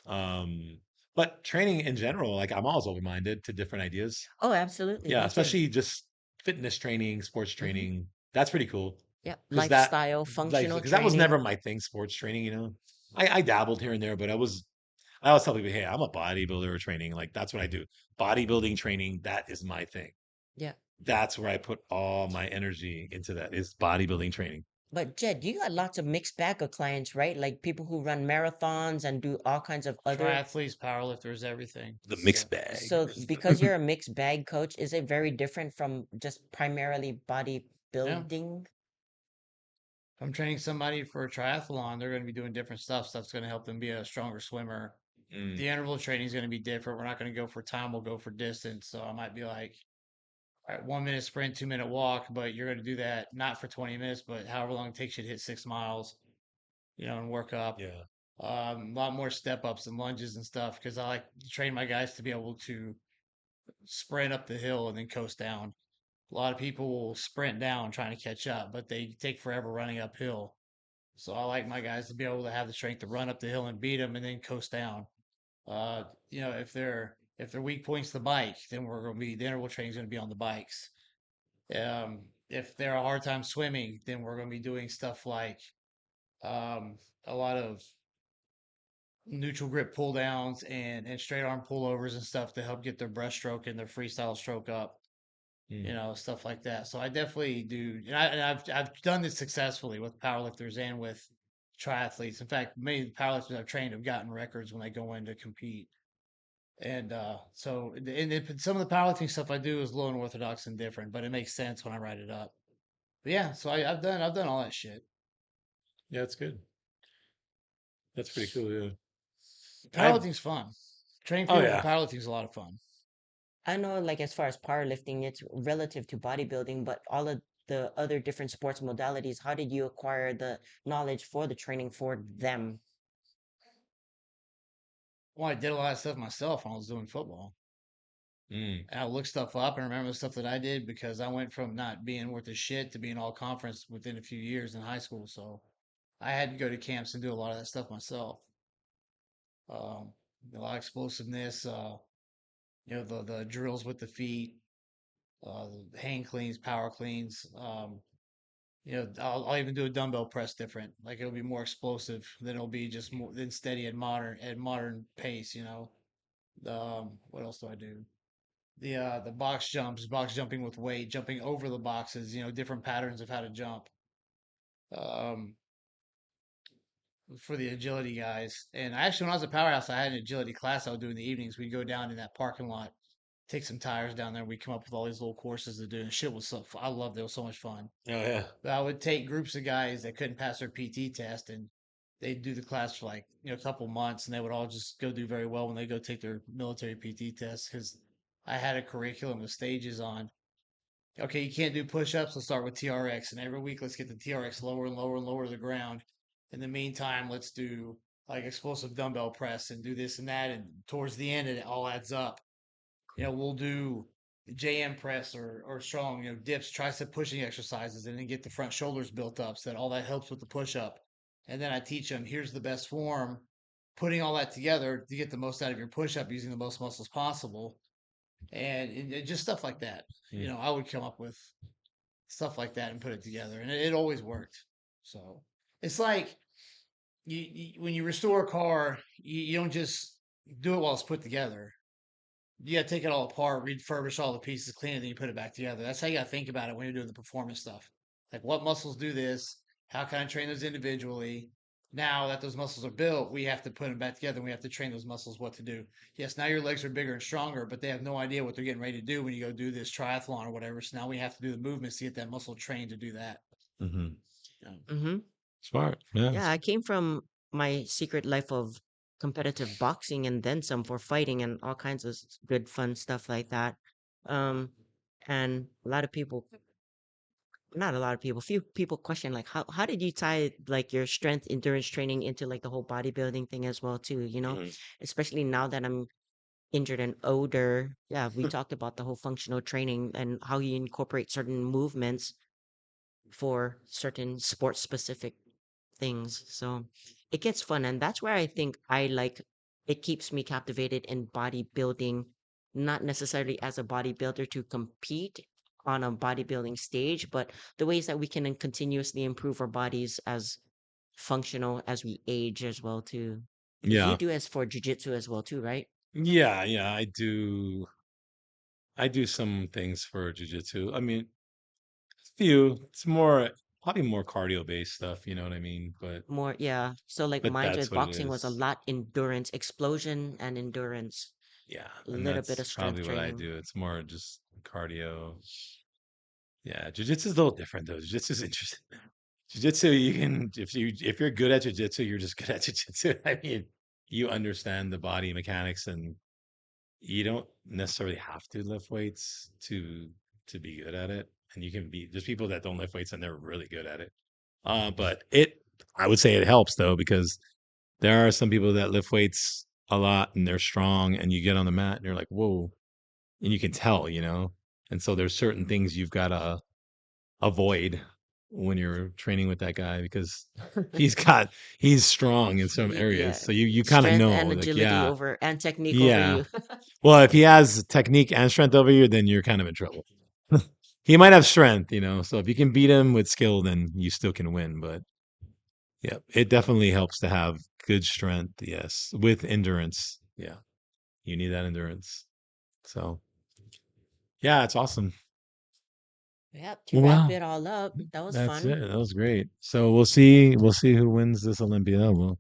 Um, but training in general, like I'm always open-minded to different ideas. Oh, absolutely. Yeah, Me too. especially just fitness training, sports Hmm. training. That's pretty cool Yeah. because that Lifestyle, like functional because that was never training. my thing, sports training, you know. I dabbled here and there, but I always tell people, hey, I'm a bodybuilder training. Like that's what I do. Bodybuilding training, that is my thing. Yeah. That's where I put all my energy into that is bodybuilding training. But Jed, you got lots of mixed bag of clients, right? Like people who run marathons and do all kinds of other. Triathletes, powerlifters, everything. The So mixed bag. So because you're a mixed bag coach, is it very different from just primarily yeah, bodybuilding? if I'm training somebody for a triathlon, they're going to be doing different stuff. Stuff's going to help them be a stronger swimmer. Mm, The interval training is going to be different. We're not going to go for time. We'll go for distance. So I might be like, all right, 1 minute sprint, 2 minute walk, but you're going to do that not for 20 minutes, but however long it takes you to hit 6 miles, and work up. yeah. A lot more step ups and lunges and stuff because I like to train my guys to be able to sprint up the hill and then coast down. A lot of people will sprint down trying to catch up, but they take forever running uphill. So I like my guys to be able to have the strength to run up the hill and beat them and then coast down. If their weak point's the bike, then the interval training is going to be on the bikes. If they're a hard time swimming, then we're going to be doing stuff like um, a lot of neutral grip pull downs and straight arm pullovers and stuff to help get their breaststroke and their freestyle stroke up. Mm, Stuff like that. So I definitely do, and I've done this successfully with powerlifters and with triathletes. In fact, many of the powerlifters I've trained have gotten records when they go in to compete. And some of the powerlifting stuff I do is a little unorthodox and different, but it makes sense when I write it up. But yeah, so I've done all that shit. yeah, that's good. That's pretty cool. Yeah. I've Powerlifting's fun. Training oh people for yeah. powerlifting is a lot of fun. I know, like, as far as powerlifting, it's relative to bodybuilding, but all of the other different sports modalities, how did you acquire the knowledge for the training for them? Well, I did a lot of stuff myself when I was doing football. Mm, And I looked stuff up and remember the stuff that I did because I went from not being worth a shit to being all conference within a few years in high school. So I had to go to camps and do a lot of that stuff myself. Um, a lot of explosiveness, the drills with the feet, the hand cleans, power cleans. I'll even do a dumbbell press different. Like it'll be more explosive. Then it'll be just more than steady at modern pace. What else do I do? The box jumps, box jumping with weight, jumping over the boxes. Different patterns of how to jump. Um, for the agility guys. And actually, when I was at Powerhouse, I had an agility class I would do in the evenings. We'd go down in that parking lot, take some tires down there. We'd come up with all these little courses to do, and shit was I loved it. It was so much fun. oh yeah. But I would take groups of guys that couldn't pass their PT test, and they'd do the class for like a couple months, and they would all just go do very well when they go take their military PT test because I had a curriculum of stages on. Okay, you can't do push-ups. Let's start with TRX, and every week let's get the TRX lower and lower and lower to the ground. In the meantime, let's do like explosive dumbbell press and do this and that, and towards the end, it all adds up. We'll do JM press or strong, dips, tricep pushing exercises, and then get the front shoulders built up so that all that helps with the push-up. And then I teach them here's the best form, putting all that together to get the most out of your push-up using the most muscles possible, and just stuff like that. Mm. I would come up with stuff like that and put it together, and it always worked. So it's like when you restore a car, you don't just do it while it's put together. You got to take it all apart, refurbish all the pieces, clean it, then you put it back together. That's how you got to think about it when you're doing the performance stuff. Like what muscles do this? How can I train those individually? Now that those muscles are built, we have to put them back together. And we have to train those muscles what to do. Yes, now your legs are bigger and stronger, but they have no idea what they're getting ready to do when you go do this triathlon or whatever. So now we have to do the movements to get that muscle trained to do that. Hmm. Yeah. Mm-hmm. Smart. Yeah. Yeah, I came from my secret life of competitive boxing and then some for fighting and all kinds of good fun stuff like that. Um, and a lot of people, not a lot of people, few people question like how did you tie like your strength endurance training into like the whole bodybuilding thing as well too, you know? Mhm. Especially now that I'm injured and older. Yeah, we talked about the whole functional training and how you incorporate certain movements for certain sports specific things. So it gets fun. And that's where I think I like it keeps me captivated in bodybuilding, not necessarily as a bodybuilder to compete on a bodybuilding stage, but the ways that we can continuously improve our bodies as functional as we age as well too. Because you Yeah. do as for jujitsu as well too, right? Yeah. Yeah. I do some things for jujitsu. I mean, few. It's more probably more cardio based stuff. You know what I mean? More, yeah. So like But mine that's with what it boxing was a is. lot endurance, explosion and endurance, Yeah, a and little bit that's of strength probably what I training. do. It's more just cardio. Yeah, jujitsu is a little different though. Jujitsu is interesting. Jiu-jitsu, you can if you're good at jiu-jitsu, you're just good at jiu-jitsu. I mean, you understand the body mechanics and you don't necessarily have to lift weights to be good at it. And you can be there's people that don't lift weights and they're really good at it. But I would say it helps though, because there are some people that lift weights a lot and they're strong and you get on the mat and you're like, whoa, and you can tell, you know? And so there's certain things you've got to avoid when you're training with that guy because he's got he's strong in some areas. Yeah, So you kind of strength know and like agility yeah, over and technique over yeah. you. Well, if he has technique and strength over you, then you're kind of in trouble. He might have strength, you know. So if you can beat him with skill, then you still can win. But yeah, it definitely helps to have good strength. Yes, with endurance. Yeah, you need that endurance. So yeah, it's awesome. Yeah, to wrap Well, it all up, that was that's fun. it. That was great. So we'll see who wins this Olympia. Well,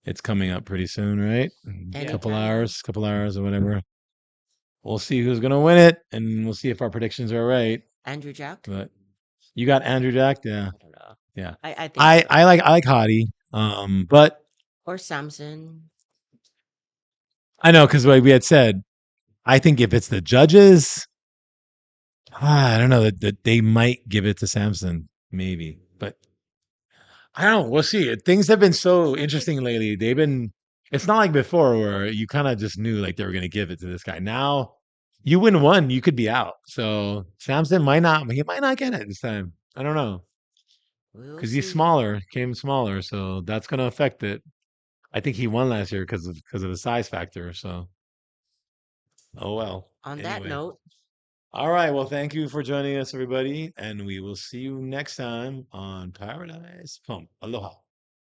it's coming up pretty soon, right? Yeah. Anytime. Couple hours or whatever. We'll see who's gonna win it, and we'll see if our predictions are right. Andrew Jack? But you got Andrew Jack, yeah, I don't know. yeah. I think I so. I like I like Hottie, but Or Samson. I know because like we had said, I think if it's the judges, I don't know that they might give it to Samson, maybe, but I don't know. We'll see. Things have been so interesting lately. They've been. It's not like before where you kind of just knew like they were going to give it to this guy. Now, you win one, you could be out. So Samson might not. He might not get it this time. I don't know We'll because he's see. smaller, came smaller, so that's going to affect it. I think he won last year because of the size factor. So, oh well. On that Anyway, note, all right. Well, thank you for joining us, everybody, and we will see you next time on Paradise Pump. Aloha.